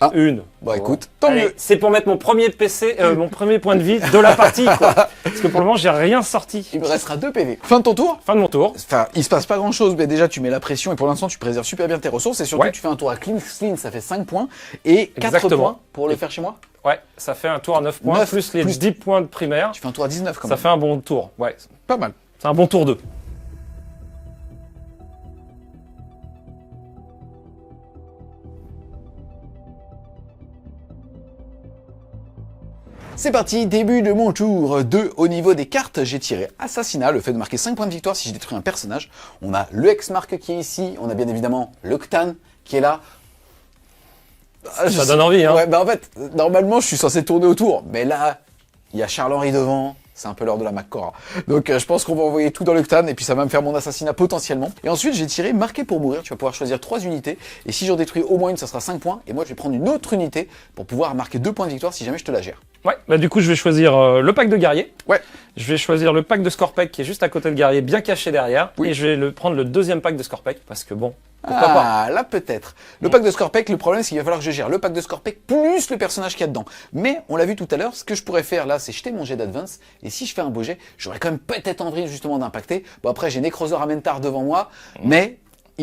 Ah. Une. Bon, écoute, tant Allez, mieux. c'est pour mettre mon premier PC, mon premier point de vie de la partie, quoi. Parce que pour le moment, j'ai rien sorti. Il me restera 2 PV. Fin de ton tour. Fin de mon tour. Enfin, il se passe pas grand chose, mais déjà tu mets la pression et pour l'instant tu préserves super bien tes ressources et surtout Ouais. tu fais un tour à clean clean, ça fait 5 points et 4 Exactement. points pour le faire chez moi. Ouais, ça fait un tour à 9 points, 9 plus les plus 10 points de primaire. Tu fais un tour à 19 quand Ça même. fait un bon tour. Ouais, Pas mal. c'est un bon tour 2. C'est parti, début de mon tour 2. Au niveau des cartes, j'ai tiré Assassinat, le fait de marquer 5 points de victoire si je détruis un personnage. On a le Hexmark qui est ici, on a bien évidemment l'Octane qui est là. Ça donne envie, hein. Ouais, en fait, normalement je suis censé tourner autour, mais là, il y a Charles-Henri devant. C'est un peu l'heure de la Macora. Donc je pense qu'on va envoyer tout dans l'Octane et puis ça va me faire mon assassinat potentiellement. Et ensuite j'ai tiré marqué pour mourir. Tu vas pouvoir choisir 3 unités. Et si j'en détruis au moins une, ça sera 5 points. Et moi je vais prendre une autre unité pour pouvoir marquer 2 points de victoire si jamais je te la gère. Ouais, du coup, je vais choisir le pack de guerrier. Ouais. Je vais choisir le pack de Scorpec qui est juste à côté de guerrier, bien caché derrière. Oui. Et je vais prendre le deuxième pack de Scorpec parce que bon, pourquoi pas. Là peut-être. Le pack de Scorpec, le problème c'est qu'il va falloir que je gère le pack de Scorpec plus le personnage qu'il y a dedans. Mais on l'a vu tout à l'heure, ce que je pourrais faire là, c'est jeter mon jet d'advance. Et si je fais un beau jet, j'aurais quand même peut-être envie justement d'impacter. Bon après j'ai Necrozor Amentar devant moi, mais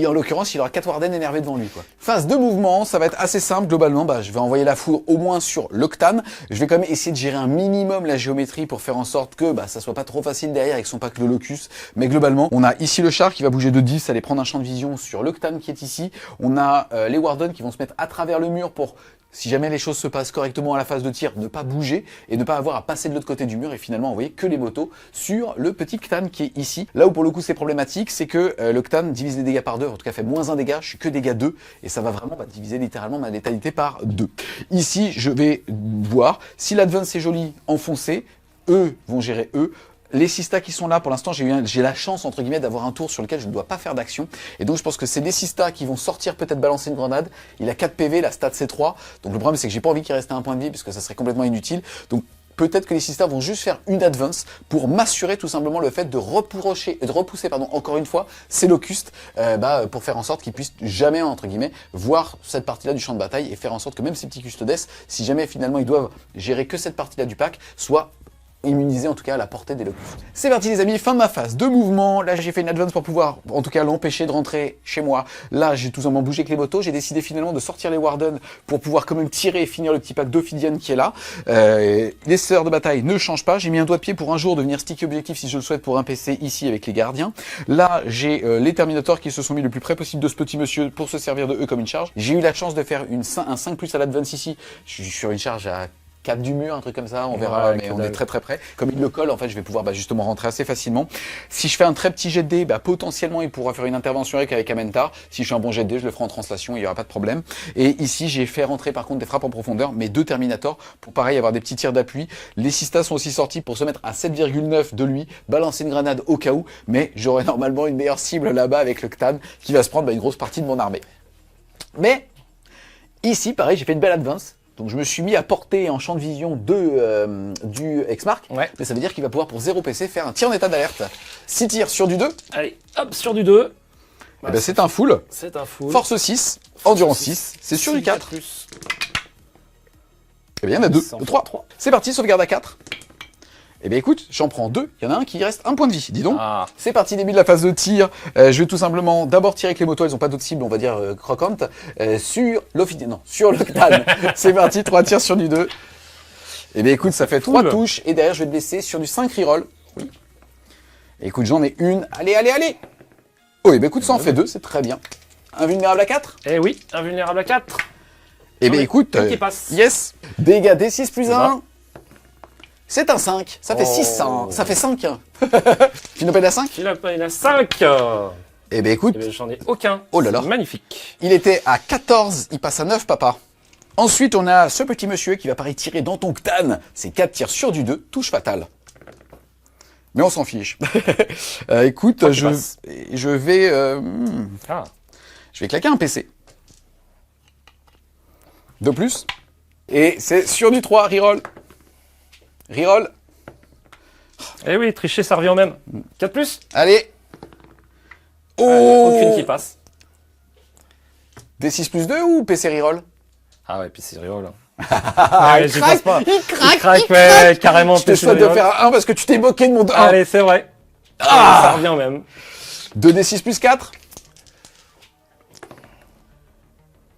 en l'occurrence, il aura 4 Warden énervés devant lui, quoi. Phase de mouvement, ça va être assez simple, globalement, je vais envoyer la foudre au moins sur l'Octane. Je vais quand même essayer de gérer un minimum la géométrie pour faire en sorte que, ça soit pas trop facile derrière avec son pack le Locus. Mais globalement, on a ici le char qui va bouger de 10, aller prendre un champ de vision sur l'Octane qui est ici. On a les Warden qui vont se mettre à travers le mur pour, si jamais les choses se passent correctement à la phase de tir, ne pas bouger et ne pas avoir à passer de l'autre côté du mur et finalement envoyer que les motos sur le petit Ctan qui est ici. Là où pour le coup c'est problématique, c'est que le Ctan divise les dégâts par 2, en tout cas fait moins 1 dégât, je suis que dégâts 2 et ça va vraiment diviser littéralement ma létalité par 2. Ici je vais voir si l'advance est joli, enfoncé, eux vont gérer eux. Les Sistas qui sont là, pour l'instant, j'ai la chance, entre guillemets, d'avoir un tour sur lequel je ne dois pas faire d'action. Et donc, je pense que c'est les Sistas qui vont sortir, peut-être balancer une grenade. Il a 4 PV, la stat c'est 3. Donc, le problème, c'est que j'ai pas envie qu'il reste à un point de vie, parce que ça serait complètement inutile. Donc, peut-être que les Sistas vont juste faire une advance pour m'assurer tout simplement le fait de repousser, encore une fois, ces locustes, pour faire en sorte qu'ils puissent jamais, entre guillemets, voir cette partie-là du champ de bataille et faire en sorte que même ces petits custodes, si jamais finalement ils doivent gérer que cette partie-là du pack, soient immunisé en tout cas à la portée des locus. C'est parti les amis, fin de ma phase de mouvement. Là j'ai fait une advance pour pouvoir en tout cas l'empêcher de rentrer chez moi. Là j'ai tout simplement bougé avec les motos. J'ai décidé finalement de sortir les Warden pour pouvoir quand même tirer et finir le petit pack d'Ophidian qui est là. Les sœurs de bataille ne changent pas. J'ai mis un doigt de pied pour un jour devenir sticky objectif si je le souhaite pour un PC ici avec les gardiens. Là j'ai les Terminators qui se sont mis le plus près possible de ce petit monsieur pour se servir de eux comme une charge. J'ai eu la chance de faire un 5+ à l'advance ici. Je suis sur une charge à 4 du mur, un truc comme ça, on verra, Ouais, mais que on dalle. est très très près. Comme il le colle, en fait, je vais pouvoir justement rentrer assez facilement. Si je fais un très petit jet de dés, potentiellement il pourra faire une intervention avec Amentar. Si je fais un bon jet de dés, je le ferai en translation, il n'y aura pas de problème. Et ici, j'ai fait rentrer par contre des frappes en profondeur, mes 2 Terminators, pour pareil avoir des petits tirs d'appui. Les Sistas sont aussi sortis pour se mettre à 7,9 de lui, balancer une grenade au cas où, mais j'aurai normalement une meilleure cible là-bas avec le Ctan qui va se prendre une grosse partie de mon armée. Mais ici, pareil, j'ai fait une belle advance. Donc je me suis mis à porter en champ de vision du X-Mark. Ouais. Mais ça veut dire qu'il va pouvoir pour 0 PC faire un tir en état d'alerte. 6 tirs sur du 2. Allez, hop, sur du 2. C'est un full. C'est un full. Force 6, endurance 6. C'est sur du 4. Plus. Eh bien, il y en a 2. Sans 3. trois. C'est parti, sauvegarde à 4. Eh bien écoute, j'en prends 2. Il y en a un qui reste 1 point de vie. Dis donc. Ah. C'est parti, début de la phase de tir. Je vais tout simplement d'abord tirer avec les motos, elles n'ont pas d'autres cibles, on va dire croquantes. Sur sur le Ctan. C'est parti, 3 tirs sur du 2. Eh bien écoute, ça fait 3 Cool. touches et derrière je vais te blesser sur du 5 reroll. Oui. Écoute, j'en ai une. Allez, allez, allez. Oh, eh bien écoute, ça en fait 2, c'est très bien. Invulnérable à 4. Eh oui, invulnérable à 4. Eh bien écoute, un qui passe. yes. Dégâts D6 plus C'est 1. C'est un 5. Ça fait Oh. 6, ça fait 5. Finopède à 5. Il a 5. Eh bien écoute, Eh bien, j'en ai aucun. Oh là là. C'est magnifique. il était à 14, il passe à 9, papa. Ensuite, on a ce petit monsieur qui va pareil tirer dans ton Ctan. C'est 4 tirs sur du 2, touche fatale. Mais on s'en fiche. Écoute, qui je passe. vais... Ah. je vais claquer un PC. De plus. Et c'est sur du 3, reroll. Reroll. Eh oui, tricher, ça revient au même. 4 plus. Allez. Aucune qui passe. D6 plus 2 ou PC reroll? Ah ouais, puis c'est rigolo. Ah, Ouais, j'y pense pas. il craque, Crac, ouais, carrément. Je te PC souhaite de reroll. faire un 1 parce que tu t'es moqué de mon 1. Allez, c'est vrai. Ça revient au même. 2d6 plus 4.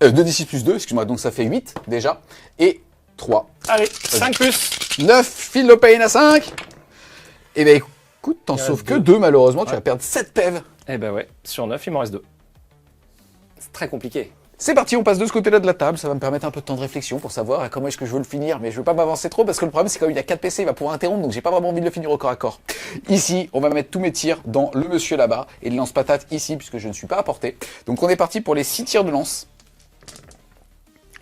2d6 plus 2, excuse-moi, donc ça fait 8 déjà. Et 3. Allez, 5 plus. 9, Philopane à 5. Eh bien écoute, t'en Il sauves reste que deux. 2 malheureusement, tu Ouais. vas perdre 7 PEV. Eh ben ouais, sur 9, il m'en reste 2. C'est très compliqué. C'est parti, on passe de ce côté-là de la table, ça va me permettre un peu de temps de réflexion pour savoir comment est-ce que je veux le finir, mais je veux pas m'avancer trop parce que le problème c'est quand il y a 4 PC, il va pouvoir interrompre, donc j'ai pas vraiment envie de le finir au corps à corps. Ici, on va mettre tous mes tirs dans le monsieur là-bas et le lance-patate ici puisque je ne suis pas à portée. Donc on est parti pour les 6 tirs de lance.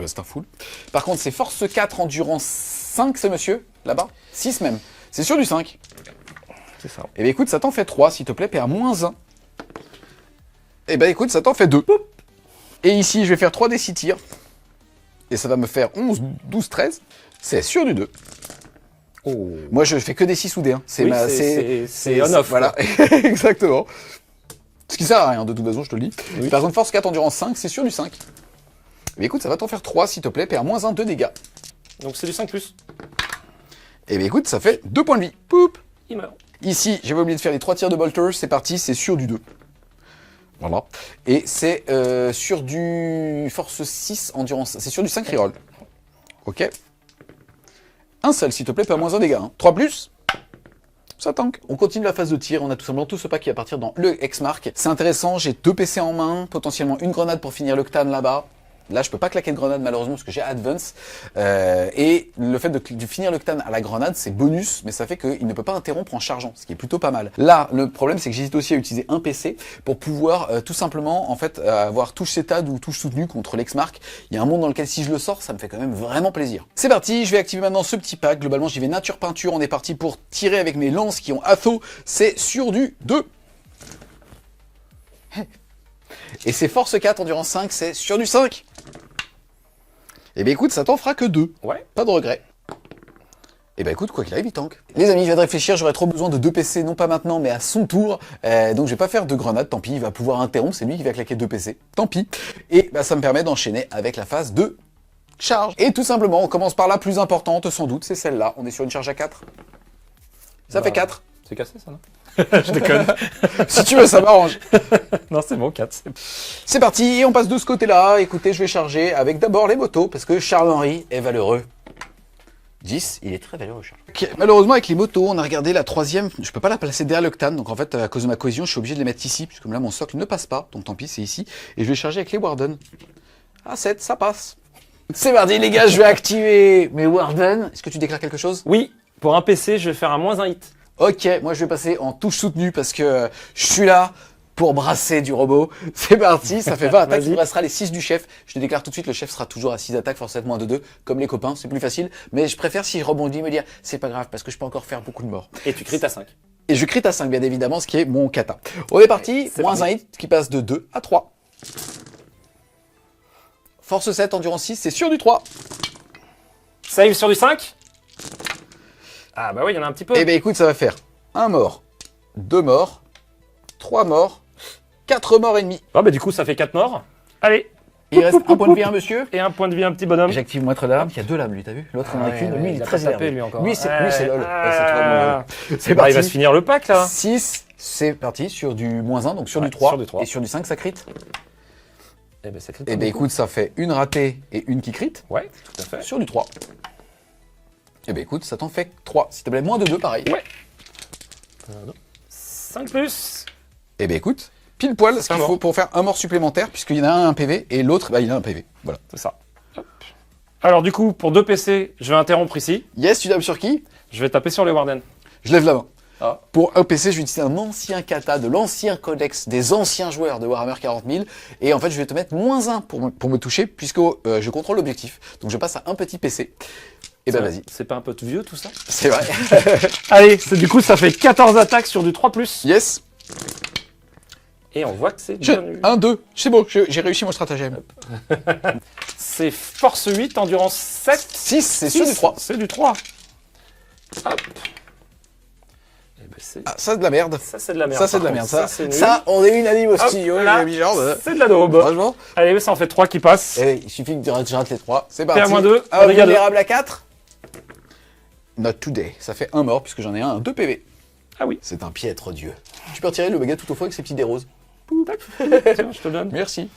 C'est un full. Par contre, c'est force 4, endurance 5 ce monsieur, là-bas. 6 même. C'est sur du 5. C'est ça. Eh bien écoute, ça t'en fait 3, s'il te plaît, paie à moins 1. Eh ben écoute, ça t'en fait 2. Et ici, je vais faire 3 des 6 tirs. Et ça va me faire 11, 12, 13. C'est sur du 2. Oh. Moi, je fais que des 6 ou des 1. Oui, c'est on-off. Voilà, exactement. Ce qui sert à rien, de toute façon, je te le dis. Oui. Par contre, force 4, endurance 5, c'est sur du 5. Eh bien écoute, ça va t'en faire 3, s'il te plaît, paie à moins 1, 2 dégâts. Donc c'est du 5 plus. Eh bien écoute, ça fait 2 points de vie. Poup. Il meurt. Ici, j'avais oublié de faire les 3 tirs de bolter, c'est parti, c'est sur du 2. Voilà. Et c'est sur du force 6, endurance, c'est sur du 5 reroll. Ok. Un seul, s'il te plaît, pas moins 1 dégât. 3 plus, ça tank. On continue la phase de tir, on a tout simplement tout ce pack qui va partir dans le X-Mark. C'est intéressant, j'ai 2 PC en main, potentiellement une grenade pour finir le Ctan là-bas. Là, je peux pas claquer de grenade malheureusement parce que j'ai Advance. Et le fait de finir le Ctan à la grenade, c'est bonus, mais ça fait qu'il ne peut pas interrompre en chargeant, ce qui est plutôt pas mal. Là, le problème, c'est que j'hésite aussi à utiliser un PC pour pouvoir tout simplement, en fait, avoir touche CETAD ou touche soutenue contre l'X-Mark. Il y a un monde dans lequel si je le sors, ça me fait quand même vraiment plaisir. C'est parti, je vais activer maintenant ce petit pack. Globalement, j'y vais nature peinture. On est parti pour tirer avec mes lances qui ont Atho. C'est sur du 2. Et c'est force 4, endurance 5, c'est sur du 5. Eh bien écoute, ça t'en fera que 2. Ouais. Pas de regret. Eh ben écoute, quoi qu'il arrive, il tank. Les amis, je viens de réfléchir, j'aurais trop besoin de 2 PC, non pas maintenant, mais à son tour. Donc je vais pas faire de grenade, tant pis, il va pouvoir interrompre, c'est lui qui va claquer 2 PC. Tant pis. Et bah, ça me permet d'enchaîner avec la phase de charge. Et tout simplement, on commence par la plus importante, sans doute, c'est celle-là. On est sur une charge à 4. Ça fait 4. C'est cassé ça, non? Je déconne. Si tu veux, ça m'arrange. Non, c'est bon, 4. C'est parti, et on passe de ce côté-là. Écoutez, je vais charger avec d'abord les motos, parce que Charles-Henri est valeureux. 10, il est très valeureux, Charles. Ok, malheureusement, avec les motos, on a regardé la 3e. Je peux pas la placer derrière le Ctan, donc en fait, à cause de ma cohésion, je suis obligé de les mettre ici, puisque là, mon socle ne passe pas, donc tant pis, c'est ici. Et je vais charger avec les Warden. Ah, 7, ça passe. C'est parti les gars, je vais activer mes Warden. Est-ce que tu déclares quelque chose? Oui, pour un PC, je vais faire un -1 hit. Ok, moi je vais passer en touche soutenue parce que je suis là pour brasser du robot. C'est parti, ça fait 20 attaques, il me restera les 6 du chef. Je te déclare tout de suite, le chef sera toujours à 6 attaques, forcément moins de 2, comme les copains, c'est plus facile. Mais je préfère si je rebondis me dire, c'est pas grave parce que je peux encore faire beaucoup de morts. Et tu crit à 5. Et je crit à 5 bien évidemment, ce qui est mon kata. On est parti, C'est moins parti. un hit qui passe de 2 à 3. Force 7, endurance 6, c'est sur du 3. Save sur du 5. Ah bah oui, il y en a un petit peu. Eh ben écoute, ça va faire 1 mort, 2 morts, 3 morts, 4 morts et demi. Ah bah du coup, ça fait 4 morts. Allez. Il reste un point de vie à un monsieur. Et un point de vie, un petit bonhomme. J'active mon maître d'armes, il y a 2 lames lui, t'as vu? L'autre il en a qu'une, lui il est très tapé énervé. lui encore. Lui c'est lol. Ah. Ouais, c'est toi, mon lol. C'est Bah, il va se parti. finir le pack là. 6, c'est parti sur du -1, donc sur Ouais, du 3. sur du 3. Et sur du 5 ça crit. Eh ben, ça crit Eh pas ben beaucoup. écoute, ça fait une ratée et une qui crit. Ouais, tout à fait. Sur du 3. Eh ben écoute, ça t'en fait 3. S'il te plaît, moins de 2 pareil. Ouais. 5 plus. Eh ben écoute, pile poil ce C'est un qu'il faut mort. pour faire un mort supplémentaire, puisqu'il y en a un PV et l'autre, bah il a un PV. Voilà. C'est ça. Hop. Alors du coup, pour 2 PC, je vais interrompre ici. Yes, tu tapes sur qui? Je vais taper sur les Warden. Je lève la main. Ah. Pour un PC, je vais utiliser un ancien kata de l'ancien codex des anciens joueurs de Warhammer 40 000. Et en fait, je vais te mettre -1 pour me toucher, puisque je contrôle l'objectif. Donc je passe à un petit PC. Et ben vas-y. C'est pas un peu tout vieux tout ça? C'est vrai. Allez, du coup, ça fait 14 attaques sur du 3+. Yes. Et on voit que c'est bien nul. 1, 2. C'est bon, j'ai réussi mon stratagème. C'est force 8, endurance 7. 6, c'est sur du 3. C'est du 3. Hop. Eh ben, c'est... Ah, ça, c'est de la merde. Ça, c'est de la merde. Ça, c'est de la Par merde. contre, Ça, c'est nul. ça, on est unanime au Hop, studio. là, les amis, genre, c'est de la daube. franchement. Allez, ça en fait 3 qui passent. Eh, il suffit que je rate les 3. C'est parti. PA-2, Un dégâts vulnérable à 4. Not today. Ça fait 1 mort, puisque j'en ai un 2 PV. Ah oui. C'est un piètre dieu. Tu peux retirer le baguette tout au fond avec ses petits dés roses. Tiens, je te donne. Merci.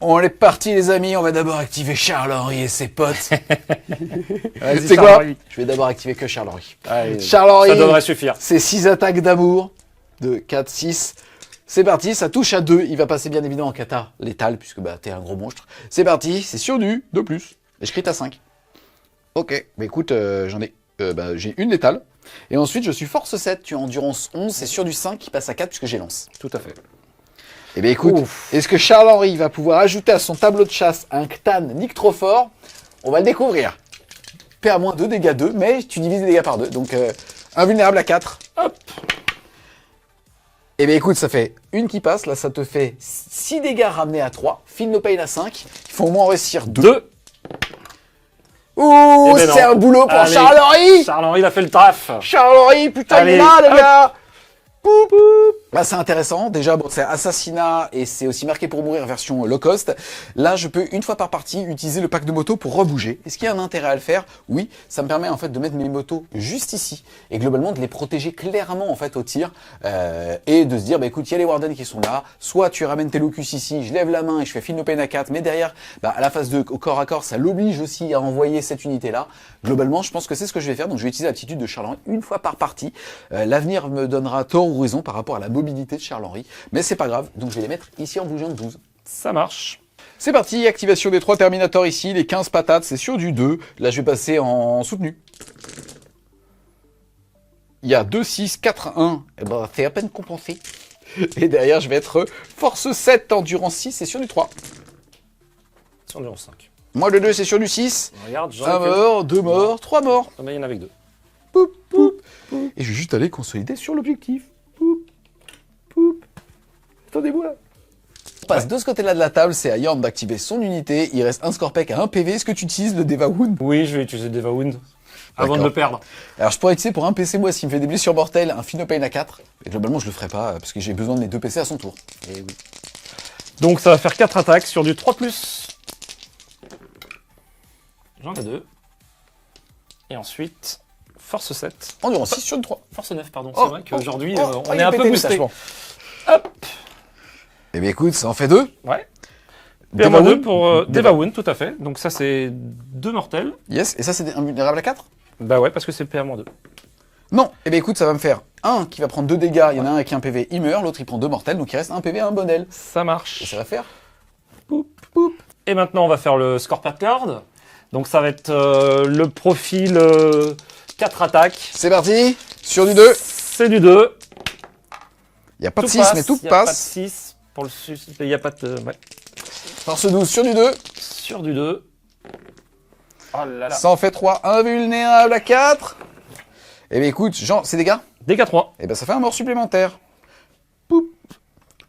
On est parti les amis, on va d'abord activer Charles-Henri et ses potes. Vas-y, C'est quoi? Charles-Henri. Je vais d'abord activer que Charles-Henri. Allez, Charles-Henri, ça devrait suffire. c'est 6 attaques d'amour. De 4, 6. C'est parti, ça touche à 2. Il va passer bien évidemment en kata létal, puisque bah, t'es un gros monstre. C'est parti, c'est sur du 2+. Et je crit à 5. Ok, bah écoute, j'ai une létale. Et ensuite, je suis force 7, tu as endurance 11, c'est sur du 5 qui passe à 4 puisque j'ai lance. Tout à fait. Eh bien écoute, Ouf. est-ce que Charles-Henri va pouvoir ajouter à son tableau de chasse un Ctan Nick trop fort? On va le découvrir. PA-2, dégâts 2, mais tu divises les dégâts par 2. Donc invulnérable à 4. Hop. Eh bien écoute, ça fait une qui passe, là ça te fait 6 dégâts ramenés à 3. Feel no pain à 5. Il faut au moins en réussir 2. 2. Ouh, Eh ben non. c'est un boulot pour Allez. Charles-Henri. Charles-Henri, il a fait le taf. Charles-Henri, putain, il est Allez, là, les hop. gars. Poup, poup. Bah, c'est intéressant. Déjà, bon, c'est assassinat et c'est aussi marqué pour mourir version low cost. Là, je peux, une fois par partie, utiliser le pack de motos pour rebouger. Est-ce qu'il y a un intérêt à le faire? Oui, ça me permet en fait de mettre mes motos juste ici et globalement de les protéger clairement en fait au tir et de se dire, bah écoute, il y a les Warden qui sont là. Soit tu ramènes tes locus ici, je lève la main et je fais Feel no pain à 4, mais derrière, bah, à la phase de au corps à corps, ça l'oblige aussi à envoyer cette unité-là. Globalement, je pense que c'est ce que je vais faire. Donc, je vais utiliser l'aptitude de Charles-Henri une fois par partie. L'avenir me donnera tort ou raison par rapport à la mobilité de Charles-Henri. Mais c'est pas grave. Donc, je vais les mettre ici en bougeant de 12. Ça marche. C'est parti. Activation des 3 Terminators ici. Les 15 patates, c'est sur du 2. Là, je vais passer en soutenu. Il y a 2, 6, 4, 1. Eh ben, c'est à peine compensé. Et derrière, je vais être force 7, endurance 6, c'est sur du 3. Sur le 5. Moi, le 2, c'est sur du 6. Regarde, j'en Un ai que... mort, 2 morts, 3 morts. Ah bah, il y en a avec 2. Poup, poup. Et je vais juste aller consolider sur l'objectif. Poup, poup. Attendez-moi. On passe de ce côté-là de la table, c'est à Yorn d'activer son unité. Il reste un Scorpec à 1 PV. Est-ce que tu utilises le Deva Wound? Oui, je vais utiliser Deva Wound avant de D'accord. le perdre. Alors je pourrais utiliser pour un PC, moi, s'il me fait des blessures mortelles, un Feel no pain à 4. Et globalement, je le ferai pas parce que j'ai besoin de mes 2 PC à son tour. Et oui. Donc ça va faire 4 attaques sur du 3+. J'en ai 2. Et ensuite, force 7. Endurance 6 sur le 3. Force 9, pardon. Oh, C'est vrai qu'aujourd'hui, on il est un pété peu le boosté. détachement. Hop. Eh bien écoute, ça en fait 2. Ouais. Deva PA-2 Wound pour Deva Wound, tout à fait. Donc ça, c'est 2 mortels. Yes, et ça c'est un vulnérable à 4? Bah ouais, parce que c'est PA-2. Non, eh bien écoute, ça va me faire un qui va prendre 2 dégâts, il y en a un avec un PV, il meurt, l'autre il prend 2 mortels, donc il reste un PV, un bonel. Ça marche. Et ça va faire Poup, poup. Et maintenant, on va faire le Scorpion Card. Donc ça va être le profil 4 attaques. C'est parti. Sur du 2. C'est du 2. Il n'y a pas de Tout 6, passe, mais tout y a pas de passe. 6 pour le il n'y a pas de... Ouais. Force 12 sur du 2. Sur du 2. Oh là là. Ça en fait 3. Invulnérable à 4. Eh bien écoute, Jean, c'est dégâts. Dégâts 3. Eh ben ça fait un mort supplémentaire. Poup,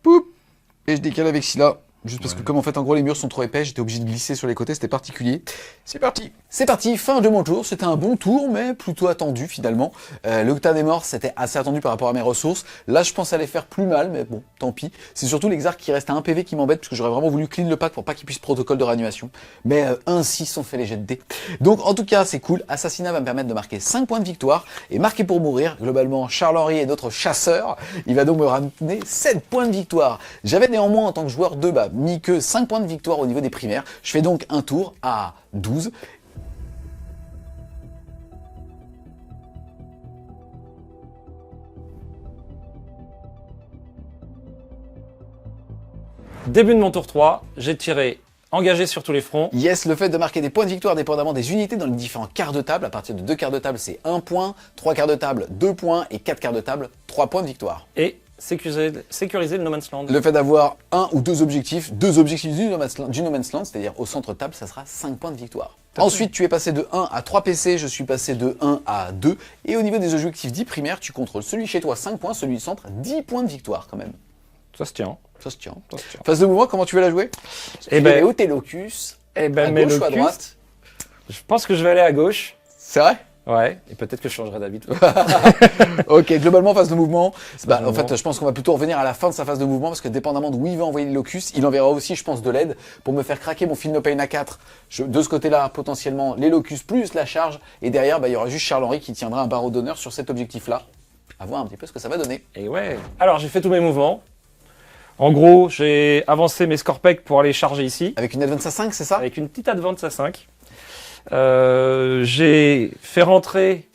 poup. Et je décale avec Scylla. Juste parce que comme en fait en gros les murs sont trop épais, j'étais obligé de glisser sur les côtés, c'était particulier. C'est parti. C'est parti, fin de mon tour. C'était un bon tour, mais plutôt attendu finalement. L'Octa des Morts, c'était assez attendu par rapport à mes ressources. Là, je pense aller faire plus mal, mais bon, tant pis. C'est surtout l'exarque qui reste à 1 PV qui m'embête, parce que j'aurais vraiment voulu clean le pack pour pas qu'il puisse protocole de réanimation. Mais ainsi sont faits les jets de dés. Donc en tout cas, c'est cool. Assassinat va me permettre de marquer 5 points de victoire. Et marquer pour mourir, globalement, Charles-Henri est notre chasseur. Il va donc me ramener 7 points de victoire. J'avais néanmoins, en tant que joueur 2, mis que 5 points de victoire au niveau des primaires. Je fais donc un tour à 12. Début de mon tour 3, j'ai tiré engagé sur tous les fronts. Yes, le fait de marquer des points de victoire dépendamment des unités dans les différents quarts de table. À partir de 2 quarts de table, c'est 1 point, 3 quarts de table, 2 points, et 4 quarts de table, 3 points de victoire. Et sécuriser le No Man's Land. Le fait d'avoir un ou deux objectifs du No Man's Land, c'est-à-dire au centre de table, ça sera 5 points de victoire. Ensuite, tu es passé de 1 à 3 PC, je suis passé de 1 à 2. Et au niveau des objectifs dits primaires, tu contrôles celui chez toi 5 points, celui du centre 10 points de victoire quand même. Ça se tient. Ça se tient. Ça se tient. Phase de mouvement, comment tu veux la jouer? Eh ben, où tes locus? eh ben, À mes gauche ou à locus, droite? je pense que je vais aller à gauche. C'est vrai? Ouais, et peut-être que je changerai d'avis. Ok, globalement, phase de mouvement. de En mouvement. fait, je pense qu'on va plutôt revenir à la fin de sa phase de mouvement parce que dépendamment d'où il va envoyer les locus, il enverra aussi, je pense, de l'aide pour me faire craquer mon Feel No Pain à 4. De ce côté-là, potentiellement, les locus plus la charge. Et derrière, il y aura juste Charles-Henri qui tiendra un barreau d'honneur sur cet objectif-là. À voir un petit peu ce que ça va donner. Et ouais. Alors, j'ai fait tous mes mouvements. En gros, j'ai avancé mes Scorpec pour aller charger ici, Avec une advance à 5, c'est ça? avec une petite advance à 5. J'ai fait rentrer...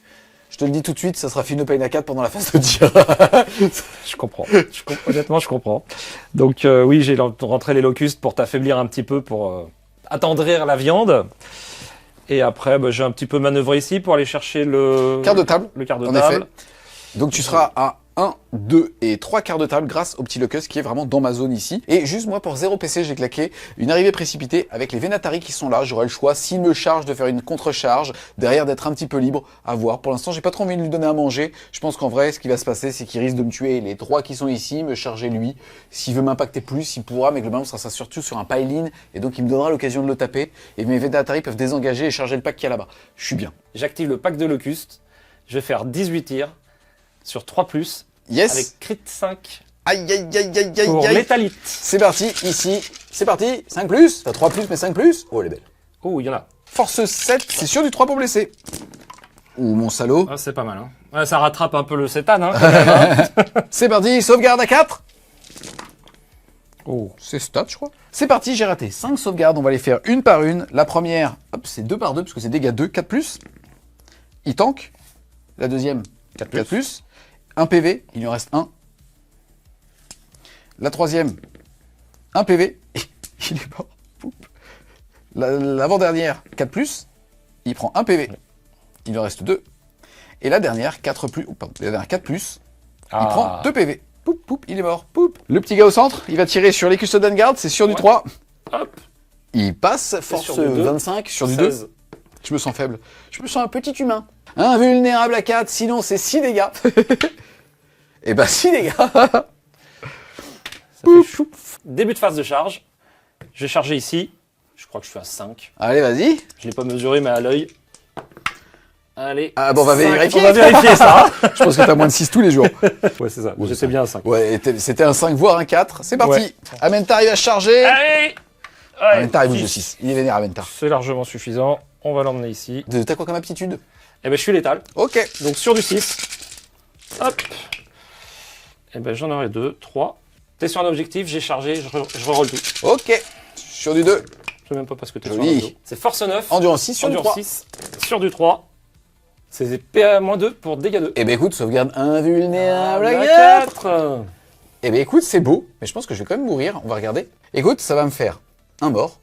Je te le dis tout de suite, ça sera Feel No Pain à 4 pendant la phase de tir. Je comprends. Honnêtement, je comprends. Donc oui, j'ai rentré les locustes pour t'affaiblir un petit peu, pour attendrir la viande. Et après, j'ai un petit peu manœuvré ici pour aller chercher le Quart de table. Le quart de En table. effet. Donc tu seras à 1, 2 et 3 quarts de table grâce au petit locus qui est vraiment dans ma zone ici. Et juste moi pour 0 PC j'ai claqué une arrivée précipitée avec les Venatari qui sont là. J'aurai le choix s'il me charge de faire une contre-charge, derrière d'être un petit peu libre, à voir. Pour l'instant j'ai pas trop envie de lui donner à manger. Je pense qu'en vrai ce qui va se passer c'est qu'il risque de me tuer les 3 qui sont ici, me charger lui. S'il veut m'impacter plus il pourra, mais globalement ça sera surtout sur un pile-in et donc il me donnera l'occasion de le taper. Et mes Venatari peuvent désengager et charger le pack qu'il y a là-bas. Je suis bien. J'active le pack de locustes. Je vais faire 18 tirs sur 3+, Yes. avec crit 5 Aïe aïe aïe aïe aïe pour aïe. métallite. C'est parti, ici, c'est parti, 5 plus, enfin 3 plus mais 5 plus, oh elle est belle. Oh, il y en a. Force 7, c'est sûr du 3 pour blesser. Ouh mon salaud. Ah, c'est pas mal. Hein. Ouais, ça rattrape un peu le cétane. Hein, quand même, hein. C'est parti, sauvegarde à 4. Oh. C'est stat je crois. C'est parti, j'ai raté 5 sauvegardes, on va les faire une par une. La première, hop, c'est 2 par 2 parce que c'est dégâts 2, 4 plus. Il tank. La deuxième, 4 plus. 1 PV, il lui en reste 1. La troisième, 1 PV, il est mort. Poup. L'avant-dernière, 4 plus, il prend 1 PV, il lui en reste 2. Et la dernière, 4 plus, pardon, la dernière 4 plus, il prend 2 PV. Poup, poup, il est mort. Poup. Le petit gars au centre, il va tirer sur les Custodian Guard, c'est sur du 3. Hop. Il passe, force sur du 2. 25, sur du 2. 16. Je me sens faible. Je me sens un petit humain. Invulnérable à 4, sinon c'est 6 dégâts. Et bah 6 dégâts. Ça fait choup. Début de phase de charge. Je vais charger ici. Je crois que je suis à 5. Allez, vas-y. Je l'ai pas mesuré, mais à l'œil. Allez. Ah bon, on va 5. vérifier. On va vérifier ça. Je pense que t'as moins de 6 tous les jours. Ouais, c'est ça. J'étais bien à 5. Ouais, c'était un 5 voire un 4. C'est parti. Ouais. Amentar, il va charger. Allez. Amentar, il bouge de 6. Il est vénère, Amentar. C'est largement suffisant. On va l'emmener ici. T'as quoi comme aptitude? Eh ben, je suis létal. Ok. Donc, sur du 6. Hop. Eh ben, j'en aurai 2, 3. T'es sur un objectif, j'ai chargé, je reroll tout. Ok. Sur du 2. Je sais même pas parce que t'es Joli. sur un réseau. C'est force 9. Endurance 6 sur du 3. 6. Sur du 3. C'est PA-2 pour dégâts 2. Eh ben écoute, sauvegarde invulnérable à La 4. 4. Eh ben écoute, c'est beau, mais je pense que je vais quand même mourir. On va regarder. Écoute, ça va me faire un mort,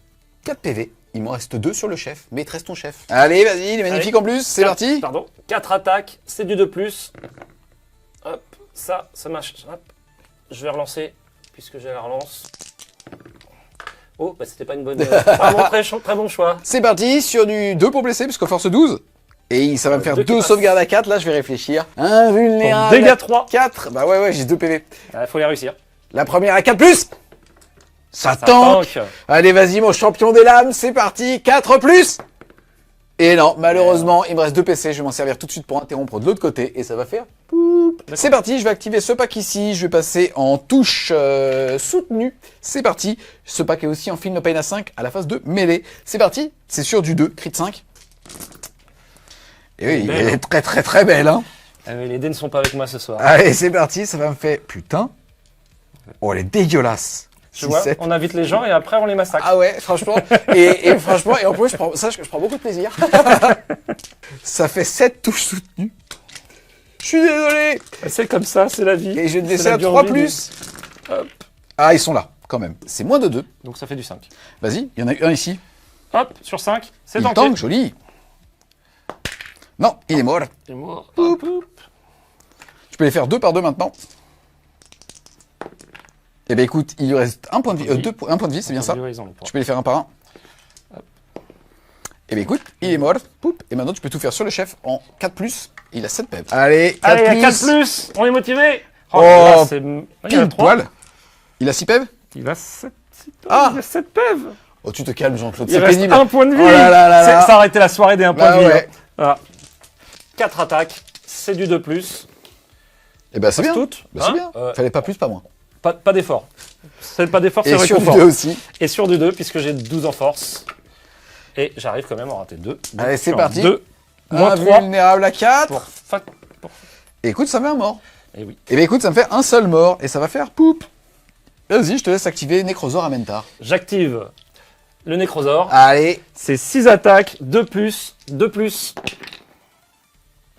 4 PV il m'en reste 2 sur le chef, mais il te reste ton chef. Allez, vas-y, il est magnifique Allez. en plus, c'est parti. Pardon. 4 attaques, c'est du 2+. Hop, ça marche. Hop. Je vais relancer, puisque j'ai la relance. Oh, bah c'était pas une bonne... très bon choix. C'est parti, sur du 2 pour blesser, puisqu'on force 12. Et ça va me faire 2 sauvegardes à 4, là je vais réfléchir. Invulnérable. Dégâts 3. 4, bah ouais, j'ai 2 PV. Il faut les réussir. La première à 4+. Ça tank. tank. Allez, vas-y, mon champion des lames, c'est parti, 4+. Et non, malheureusement, il me reste 2 PC, je vais m'en servir tout de suite pour interrompre de l'autre côté, et ça va faire... C'est parti, je vais activer ce pack ici, je vais passer en touche soutenue. C'est parti, ce pack est aussi en Feel No Pain à 5 à la phase de mêlée. C'est parti, c'est sur du 2, crit 5. Et oui, elle est très très très belle, hein. Ah oui, les dés ne sont pas avec moi ce soir. Allez, c'est parti, ça va me faire... Putain. Oh, elle est dégueulasse. Tu vois, on invite les gens et après on les massacre. Ah ouais, franchement. Et franchement, et en plus, je prends beaucoup de plaisir. Ça fait 7 touches soutenues. Je suis désolé. C'est comme ça, c'est la vie. Et je vais te C'est laisser la à dure 3+. vie. Hop. Ah, ils sont là, quand même. C'est moins de 2. Donc ça fait du 5. Vas-y, il y en a un ici. Hop, sur 5, c'est Il tanké. tank, joli. Non, il est mort. Il est mort. Hop, hop. Je peux les faire 2 par 2 maintenant. Eh ben écoute, il lui reste un point de vie, un point de vie, c'est bien ça. Je peux les faire un par un. Eh ben écoute, il est mort. Poup. Et maintenant tu peux tout faire sur le chef en 4+. Il a 7 PEV. Allez, 4+. Allez, 4+, on est motivé. Oh, là, c'est... il a 3. Poil. Il a 6 PEV. Il a 7 Ah. Il a 7 PEV. Oh, tu te calmes, Jean-Claude, Il c'est reste pénible. un point de vie. Oh là là là là. Ça aurait été la soirée des 1 point Bah de vie. ouais. Hein. Voilà. 4 attaques, c'est du 2+. Eh ben c'est bien. Toutes, Bah, c'est hein. bien. Fallait pas plus, pas moins. Pas d'effort. C'est pas d'effort, c'est Et sur réconfort. 2 aussi. Et sur du 2, puisque j'ai 12 en force. Et j'arrive quand même à en rater 2. Allez, c'est parti. 2, moins 3. Invulnérable à 4. Pour... Et écoute, ça me fait un mort. Et oui. Eh ben écoute, ça me fait un seul mort. Et ça va faire poup. Vas-y, je te laisse activer Nécrosaure à Mentar. J'active le Nécrosaure. Allez. C'est 6 attaques, 2+, 2+.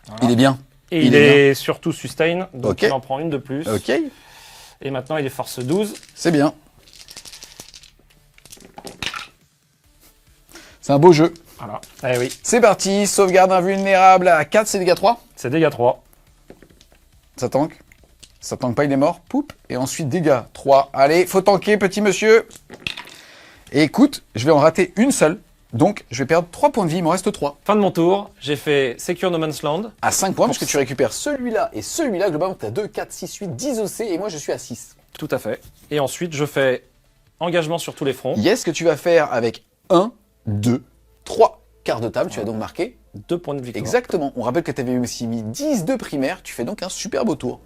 Voilà. Il est bien. Et il est surtout sustain, donc Ok. il en prend une de plus. Ok. Et maintenant il est force 12. C'est bien. C'est un beau jeu. Voilà. Eh oui. C'est parti, sauvegarde invulnérable à 4, c'est dégâts 3. C'est dégâts 3. Ça tank. Ça tank pas, il est mort. Poup. Et ensuite dégâts 3. Allez, faut tanker, petit monsieur. Et écoute, je vais en rater une seule. Donc, je vais perdre 3 points de vie, il m'en reste 3. Fin de mon tour, j'ai fait Secure No Man's Land. À 5 points, parce que tu récupères celui-là et celui-là. Globalement, tu as 2, 4, 6, 8, 10 OC et moi je suis à 6. Tout à fait. Et ensuite, je fais engagement sur tous les fronts. Yes, que tu vas faire avec 1, 2, 3 quarts de table. Tu vas donc marquer 2 points de victoire. exactement. On rappelle que tu avais aussi mis 10 de primaire. Tu fais donc un super beau tour.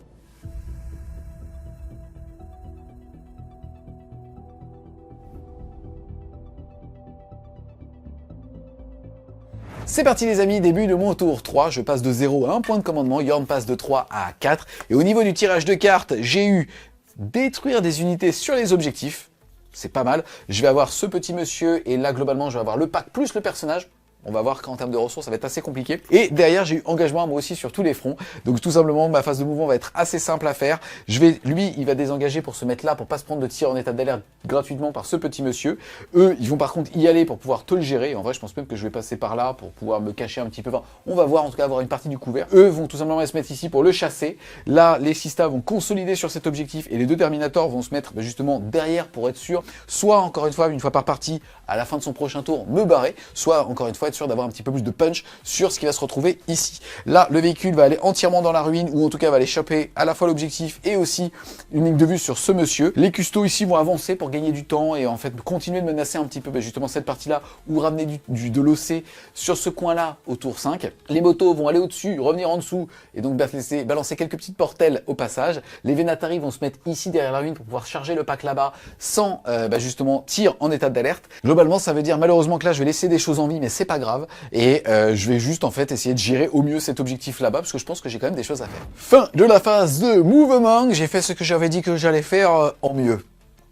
C'est parti les amis, début de mon tour 3, je passe de 0 à 1 point de commandement, Yorn passe de 3 à 4, et au niveau du tirage de cartes, j'ai eu détruire des unités sur les objectifs, c'est pas mal, je vais avoir ce petit monsieur, et là globalement je vais avoir le pack plus le personnage. On va voir qu'en termes de ressources, ça va être assez compliqué. Et derrière, j'ai eu engagement moi aussi sur tous les fronts. Donc tout simplement, ma phase de mouvement va être assez simple à faire. Lui, il va désengager pour se mettre là, pour pas se prendre de tir en état d'alerte gratuitement par ce petit monsieur. Eux, ils vont par contre y aller pour pouvoir te le gérer. En vrai, je pense même que je vais passer par là pour pouvoir me cacher un petit peu. Enfin, on va voir, en tout cas, avoir une partie du couvert. Eux vont tout simplement se mettre ici pour le chasser. Là, les Sistas vont consolider sur cet objectif et les deux Terminators vont se mettre justement derrière pour être sûr, soit encore une fois par partie, à la fin de son prochain tour, me barrer, soit encore une fois être sûr d'avoir un petit peu plus de punch sur ce qui va se retrouver ici. Là, le véhicule va aller entièrement dans la ruine, ou en tout cas va aller choper à la fois l'objectif et aussi une ligne de vue sur ce monsieur. Les custos ici vont avancer pour gagner du temps et en fait continuer de menacer un petit peu justement cette partie-là, ou ramener de l'OC sur ce coin-là au tour 5. Les motos vont aller au-dessus, revenir en dessous, et donc balancer quelques petites portelles au passage. Les Vénatari vont se mettre ici derrière la ruine pour pouvoir charger le pack là-bas sans justement tir en état d'alerte. Globalement, ça veut dire malheureusement que là, je vais laisser des choses en vie, mais c'est pas grave. Et je vais juste en fait essayer de gérer au mieux cet objectif là-bas, parce que je pense que j'ai quand même des choses à faire. Fin de la phase de mouvement, j'ai fait ce que j'avais dit que j'allais faire en mieux.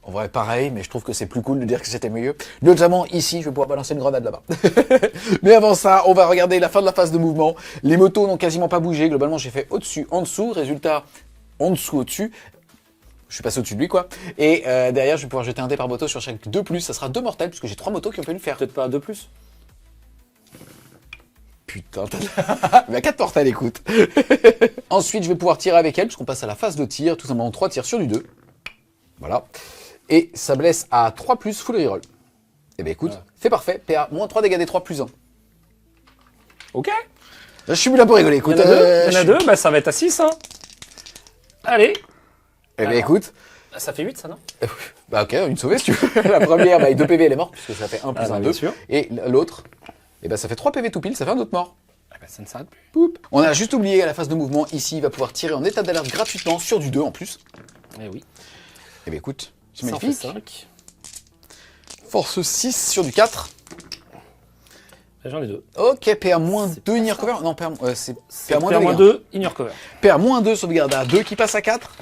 En vrai, pareil, mais je trouve que c'est plus cool de dire que c'était mieux. Notamment ici, je vais pouvoir balancer une grenade là-bas. Mais avant ça, on va regarder la fin de la phase de mouvement. Les motos n'ont quasiment pas bougé. Globalement, j'ai fait au-dessus, en dessous. Résultat, en dessous, au-dessus. Je suis passé au-dessus de lui, quoi. Et derrière, je vais pouvoir jeter un dé par moto sur chaque 2+. Ça sera 2 mortels, puisque j'ai 3 motos qui ont pu le faire. Peut-être pas 2 plus. Putain, mais 4 mortels, écoute. Ensuite, je vais pouvoir tirer avec elle, puisqu'on passe à la phase de tir. Tout simplement 3 tirs sur du 2. Voilà. Et ça blesse à 3+, full reroll. Eh ben écoute, c'est parfait. PA, moins 3 dégâts des 3 plus 1. Ok. Je suis venu là pour rigoler, écoute. Il y en a deux, bah ça va être à 6. Hein. Allez. Eh ben écoute. Ça fait 8, ça, non? Bah ok, une sauvée si tu veux. La première, bah, avec 2 PV, elle est morte, puisque ça fait 1 plus 1, 2. Bien sûr. Et l'autre, eh ben ça fait 3 PV tout pile, ça fait un autre mort. Eh ben, ça ne s'arrête plus. Poup. On a juste oublié à la phase de mouvement, ici, il va pouvoir tirer en état d'alerte gratuitement sur du 2 en plus. Eh oui. Eh ben écoute, c'est Ça en fait magnifique. 5. Force 6 sur du 4. J'en ai 2. Ok, PA-2 in cover. Non, c'est PA-2. 2, in cover. PA-2 sauvegarde à 2 qui passe à 4.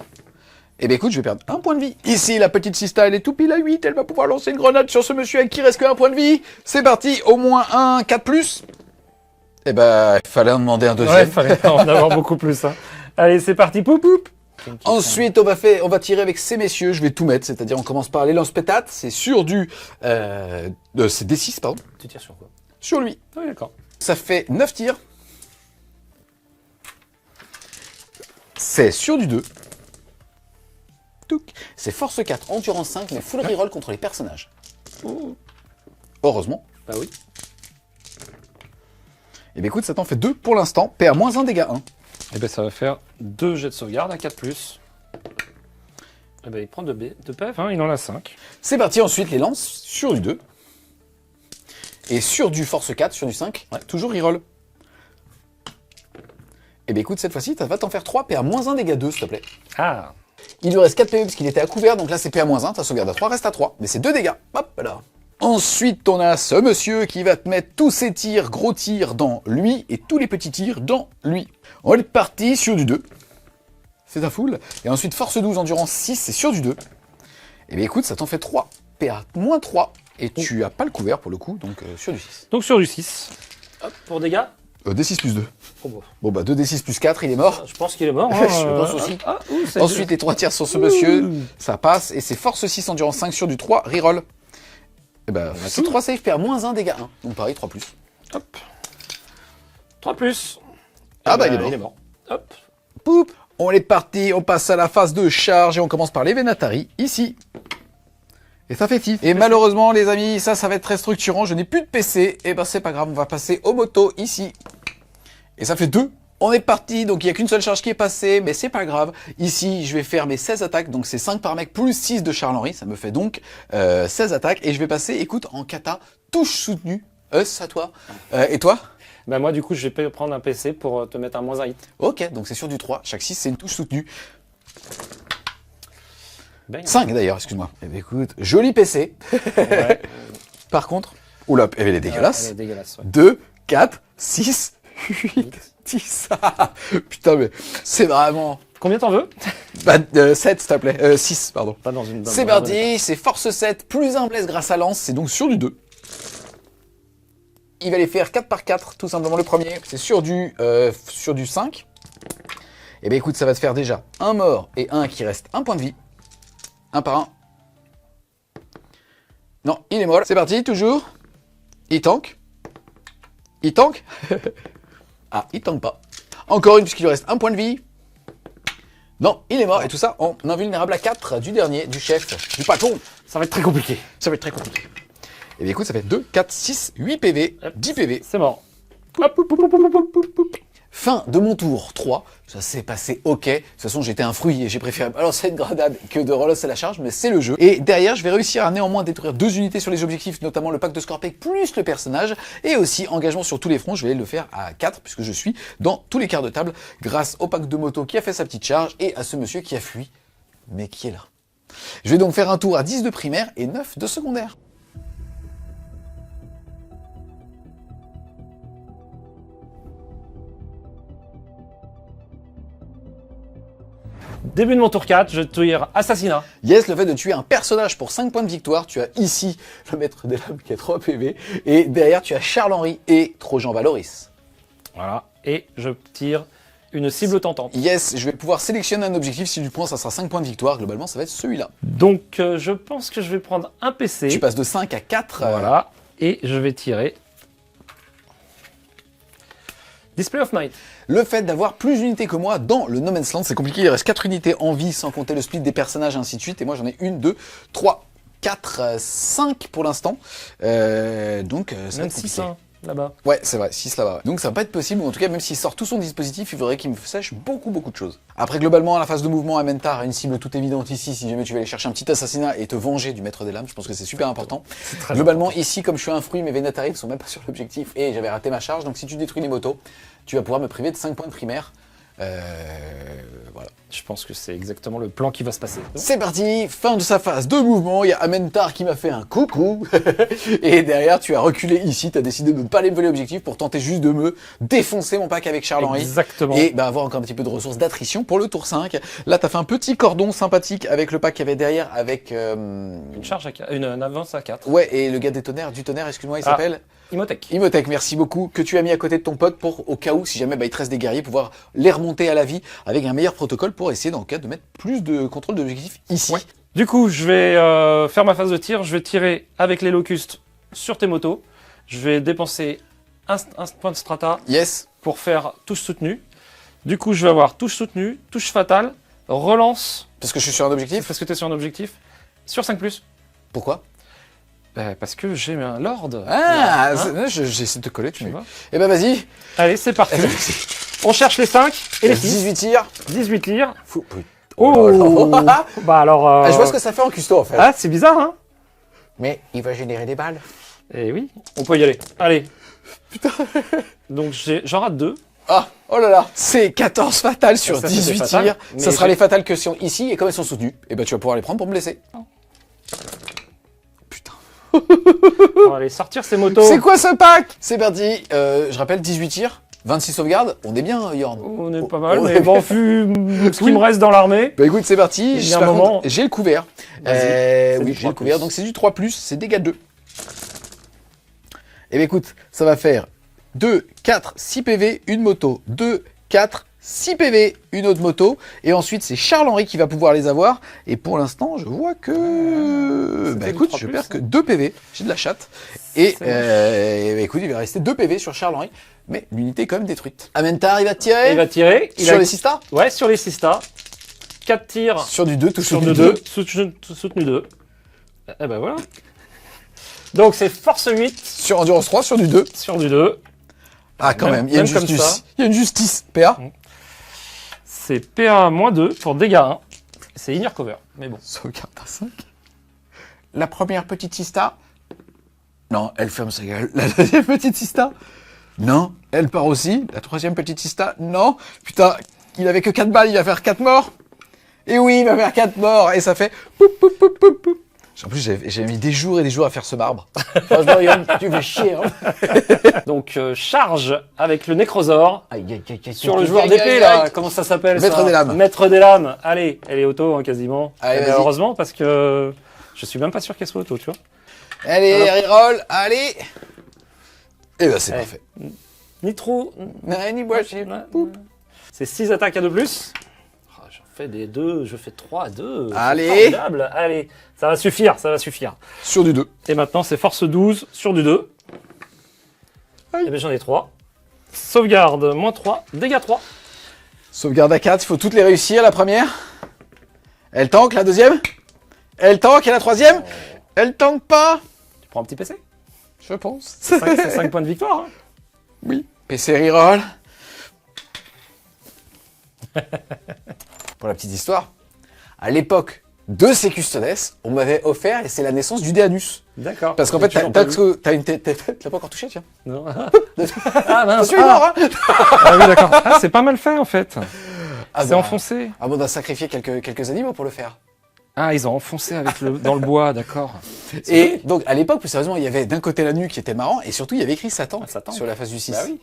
Eh ben écoute, je vais perdre 1 point de vie. Ici, la petite Sista, elle est tout pile à 8. Elle va pouvoir lancer une grenade sur ce monsieur avec qui reste que 1 point de vie. C'est parti, au moins un 4+. Eh ben, il fallait en demander un deuxième. Ouais, il fallait en avoir beaucoup plus. Hein. Allez, c'est parti, poup poup. Ensuite, on va tirer avec ces messieurs. Je vais tout mettre, c'est-à-dire on commence par les lance-pétates. C'est sur du... c'est D6, pardon. Tu tires sur quoi? Sur lui. Oui, d'accord. Ça fait 9 tirs. C'est sur du 2. Touc. C'est force 4, endurance 5, mais full reroll contre les personnages. Heureusement. Bah oui. Et bien écoute, ça t'en fait 2 pour l'instant. PA-1 dégâts 1. Et ben ça va faire 2 jets de sauvegarde à 4+. Et ben il prend 2 PF, hein, il en a 5. C'est parti, ensuite les lances sur du 2. Et sur du force 4, sur du 5, ouais, toujours reroll. Et bien écoute, cette fois-ci, ça va t'en faire 3 PA-1 dégâts 2, s'il te plaît. Ah. Il lui reste 4 PV parce qu'il était à couvert, donc là c'est PA-1, ta sauvegarde à 3 reste à 3. Mais c'est 2 dégâts. Hop là. Ensuite, on a ce monsieur qui va te mettre tous ses tirs, gros tirs dans lui, et tous les petits tirs dans lui. On est parti sur du 2. C'est ta foule. Et ensuite, force 12, endurance 6, c'est sur du 2. Et bien écoute, ça t'en fait 3. PA-3. Et tu as pas le couvert pour le coup, donc sur du 6. Donc sur du 6. Hop, pour dégâts. D6 plus 2. Oh, bon. Bon bah 2D6 plus 4, il est mort. Je pense qu'il est mort. Hein, Je pense aussi. C'est Ensuite, les 3 tirs sur ce monsieur, ça passe. Et c'est force 6, endurance 5 sur du 3, reroll. Et bah, c'est 3 save, PA-1 dégâts 1. Donc pareil, 3+. Hop. 3+. Ah bah il est mort. Hop. Poup. On est parti, on passe à la phase de charge et on commence par les Venatari, ici. Et ça fait 6. Et malheureusement, les amis, ça va être très structurant. Je n'ai plus de PC. Et ben c'est pas grave, on va passer aux motos, ici. Et ça fait 2. On est parti, donc il n'y a qu'une seule charge qui est passée, mais c'est pas grave. Ici, je vais faire mes 16 attaques, donc c'est 5 par mec plus 6 de Charles-Henri. Ça me fait donc 16 attaques. Et je vais passer, écoute, en kata, touche soutenue. À toi. Et toi? Bah moi, du coup, je vais prendre un PC pour te mettre un -1 hit. Ok, donc c'est sur du 3. Chaque 6, c'est une touche soutenue. Bang. 5 d'ailleurs, excuse-moi. Eh bien, écoute, joli PC. Ouais. Par contre, oula, elle est dégueulasse. Elle est dégueulasse, ouais. 2, 4, 6, 8, 10. Putain, mais c'est vraiment... Combien t'en veux? Bah, 7, s'il te plaît. 6, pardon. Pas dans une... C'est parti, c'est force 7, plus un blesse grâce à lance, c'est donc sur du 2. Il va les faire 4 par 4, tout simplement le premier. C'est sur du 5. Et bien écoute, ça va te faire déjà un mort et un qui reste un point de vie. Un par un. Non, il est mort. C'est parti, toujours. Il tank. Il tank. Ah, il tank pas. Encore une, puisqu'il lui reste un point de vie. Non, il est mort. Et tout ça en invulnérable à 4 du dernier, du chef, du patron. Ça va être très compliqué. Ça va être très compliqué. Et bien écoute, ça fait 2, 4, 6, 8 PV, 10 PV. C'est mort. Fin de mon tour 3, ça s'est passé ok. De toute façon, j'étais un fruit et j'ai préféré balancer une grenade que de relancer la charge, mais c'est le jeu. Et derrière, je vais réussir à néanmoins détruire 2 unités sur les objectifs, notamment le pack de Scorpic plus le personnage, et aussi engagement sur tous les fronts, je vais le faire à 4, puisque je suis dans tous les quarts de table, grâce au pack de moto qui a fait sa petite charge, et à ce monsieur qui a fui, mais qui est là. Je vais donc faire un tour à 10 de primaire et 9 de secondaire. Début de mon tour 4, je tire assassinat. Yes, le fait de tuer un personnage pour 5 points de victoire, tu as ici le maître des lames qui a 3 PV, et derrière tu as Charles-Henri et Trojan Valoris. Voilà. Et je tire une cible tentante. Yes, je vais pouvoir sélectionner un objectif. Si tu prends, ça sera 5 points de victoire. Globalement, ça va être celui-là. Donc, je pense que je vais prendre un PC. Tu passes de 5 à 4. Voilà. Et je vais tirer... Display of Might. Le fait d'avoir plus d'unités que moi dans le No Man's Land, c'est compliqué. Il reste 4 unités en vie, sans compter le split des personnages, et ainsi de suite. Et moi, j'en ai 1, 2, 3, 4, 5 pour l'instant. Donc, ça va Même être compliqué. 6 là-bas. Ouais, c'est vrai, 6 là-bas. Ouais. Donc ça va pas être possible, ou en tout cas, même s'il sort tout son dispositif, il faudrait qu'il me sèche beaucoup de choses. Après, globalement, à la phase de mouvement, Amentar a une cible toute évidente ici, si jamais tu veux aller chercher un petit assassinat et te venger du maître des lames, je pense que c'est super important. Globalement, ici, comme je suis un fruit, mes Vénatari ne sont même pas sur l'objectif et j'avais raté ma charge, donc si tu détruis les motos, tu vas pouvoir me priver de 5 points de primaire. Voilà. Je pense que c'est exactement le plan qui va se passer. C'est parti, fin de sa phase de mouvement, il y a Amentar qui m'a fait un coucou, et derrière tu as reculé ici, tu as décidé de ne pas aller voler l'objectif pour tenter juste de me défoncer mon pack avec Charles-Henri. Exactement. Et bah, avoir encore un petit peu de ressources d'attrition pour le tour 5. Là tu as fait un petit cordon sympathique avec le pack qu'il y avait derrière, avec... Une charge à 4, une avance à 4. Ouais, et le gars des tonnerres, du tonnerre, excuse-moi, il s'appelle... Imhotech. Imhotech, merci beaucoup, que tu as mis à côté de ton pote pour, au cas où, si jamais il te reste des guerriers, pouvoir les remonter à la vie avec un meilleur protocole pour essayer, dans le cas, de mettre plus de contrôle d'objectif ici. Ouais. Du coup, je vais faire ma phase de tir. Je vais tirer avec les locustes sur tes motos. Je vais dépenser un point de strata Yes. pour faire touche soutenue. Du coup, je vais avoir touche soutenue, touche fatale, relance, Parce que je suis sur un objectif. parce que tu es sur un objectif, sur 5+. Pourquoi? Parce que j'ai un lord. Ah, Hein, j'essaie de te coller, tu tu vois. vois. Eh ben vas-y. Allez, c'est parti. On cherche les 5 et les 6. 18 tirs. 18 tirs. Fou. Oh, bah alors... Ah, je vois ce que ça fait en custo en fait. Ah, c'est bizarre, hein? Mais il va générer des balles. Eh oui, on peut y aller. Allez. Putain. Donc j'en rate 2. Ah, oh là là. C'est 14 fatales sur Ça, 18 c'était fatal, tirs. mais Ça sera j'ai- les fatales que sont ici et comme elles sont soutenues, et ben tu vas pouvoir les prendre pour me blesser. Putain. On va aller sortir ces motos. C'est quoi ce pack? C'est parti. Je rappelle 18 tirs, 26 sauvegardes. On est bien, Yorn. On est pas mal, On mais est bon, vu ce qui me reste dans l'armée... Bah écoute, c'est parti. Il y a un Par moment- contre, j'ai le couvert. Vas-y. Oui, C'est j'ai le du 3+. couvert. Donc c'est du 3+, c'est dégâts 2. Et bien écoute, ça va faire 2, 4, 6 PV, une moto. 2, 4, 6 PV, une autre moto. Et ensuite, c'est Charles-Henri qui va pouvoir les avoir. Et pour l'instant, je vois que... Bah du écoute, 3+, je perds hein. que 2 PV. J'ai de la chatte. Et C'est bah, écoute, il va rester 2 PV sur Charles-Henri. Mais l'unité est quand même détruite. Amentar, il va tirer. Il va tirer. Sur les 6 stars. Ouais, sur les 6 stars. 4 tirs Sur du 2, tout sur sur du du 2. Soutenu 2. Eh ben voilà. Donc c'est force 8 Sur Endurance 3, sur du 2. sur du 2. Ah, quand Même- même, il y a une même comme justice. ça. Il y a une justice. PA. C'est PA-2 pour dégâts 1. C'est inner cover, mais bon. Sauvegarde à 5. La première petite sista. Non, elle ferme sa gueule. La deuxième petite sista. Non, elle part aussi. La troisième petite sista. Non. Putain, il avait que 4 balles, il va faire 4 morts. Et oui, il va faire 4 morts. Et ça fait... Poup, poup, poup, poup, poup. En plus, j'ai mis des jours et des jours à faire ce marbre. Franchement, Yann, tu fais chier. Hein. Donc charge avec le nécrosaure. Aïe, aïe, aïe, aïe, Sur aïe, le joueur aïe, d'épée aïe, là, aïe. comment ça s'appelle Maître ça des lames. Maître des lames. Allez, elle est auto hein, quasiment. Allez, Mais vas-y. heureusement parce que je suis même pas sûr qu'elle soit auto, tu vois. Allez, reroll, allez. Et ben, c'est Allez. parfait. Ni trop. Ni moi, C'est 6 attaques à 2+. Ah, je fais des 2, je fais 3 à 2. C'est Allez. formidable. Allez, ça va suffire, ça va suffire. Sur du 2. Et maintenant c'est force 12 sur du 2. Et bien j'en ai 3. Sauvegarde, moins 3, dégâts 3. Sauvegarde à 4, il faut toutes les réussir, la première. Elle tank, la deuxième. Elle tank, et la troisième. Elle tank pas. Tu prends un petit PC. Je pense. C'est 5 points de victoire. Hein. Oui. PC reroll. Pour la petite histoire, à l'époque de ces custodes, on m'avait offert, et c'est la naissance du Déanus. D'accord. Parce qu'en fait, t'as une tête, tu l'as pas encore touché, tiens. Non. Ah mince. Je suis mort, hein. Ah oui d'accord. Ah c'est pas mal fait en fait. Ah, C'est bah, enfoncé. Ah bon, on a sacrifié quelques animaux pour le faire. Ah ils ont enfoncé avec dans le bois, d'accord. Et donc, à l'époque, plus sérieusement, il y avait d'un côté la nuque qui était marrant, et surtout, il y avait écrit Satan, Ah, Satan. sur la face du 6. Bah oui.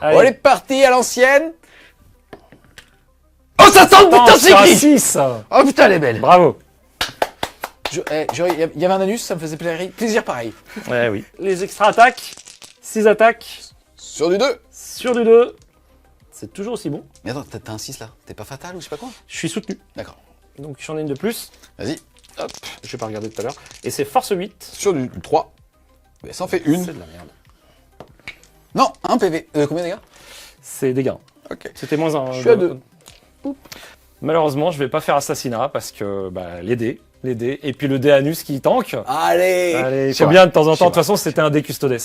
On est parti à l'ancienne. Oh, Satan, putain, c'est sur un écrit. 6. Oh putain, elle est belle. Bravo. Il y avait un anus, ça me faisait plaisir pareil. Ouais oui. Les extra attaques. 6 attaques Sur du 2. sur du 2. c'est toujours aussi bon. Mais attends, t'as un 6 là, t'es pas fatal ou je sais pas quoi? Je suis soutenu. D'accord. Donc j'en ai une de plus. Vas-y. Hop, je vais pas regarder tout à l'heure. Et c'est force 8. Sur du 3. Mais ça en fait une. C'est de la merde. Non, 1 PV. Combien de dégâts? C'est des gains. Ok. C'était moins un. Je suis à 2. Malheureusement, je vais pas faire assassinat parce que les dés. Et puis le dé anus qui tank. Allez. Allez, C'est faut bien vrai. de temps en temps. De C'est toute façon, c'était un dé custodes.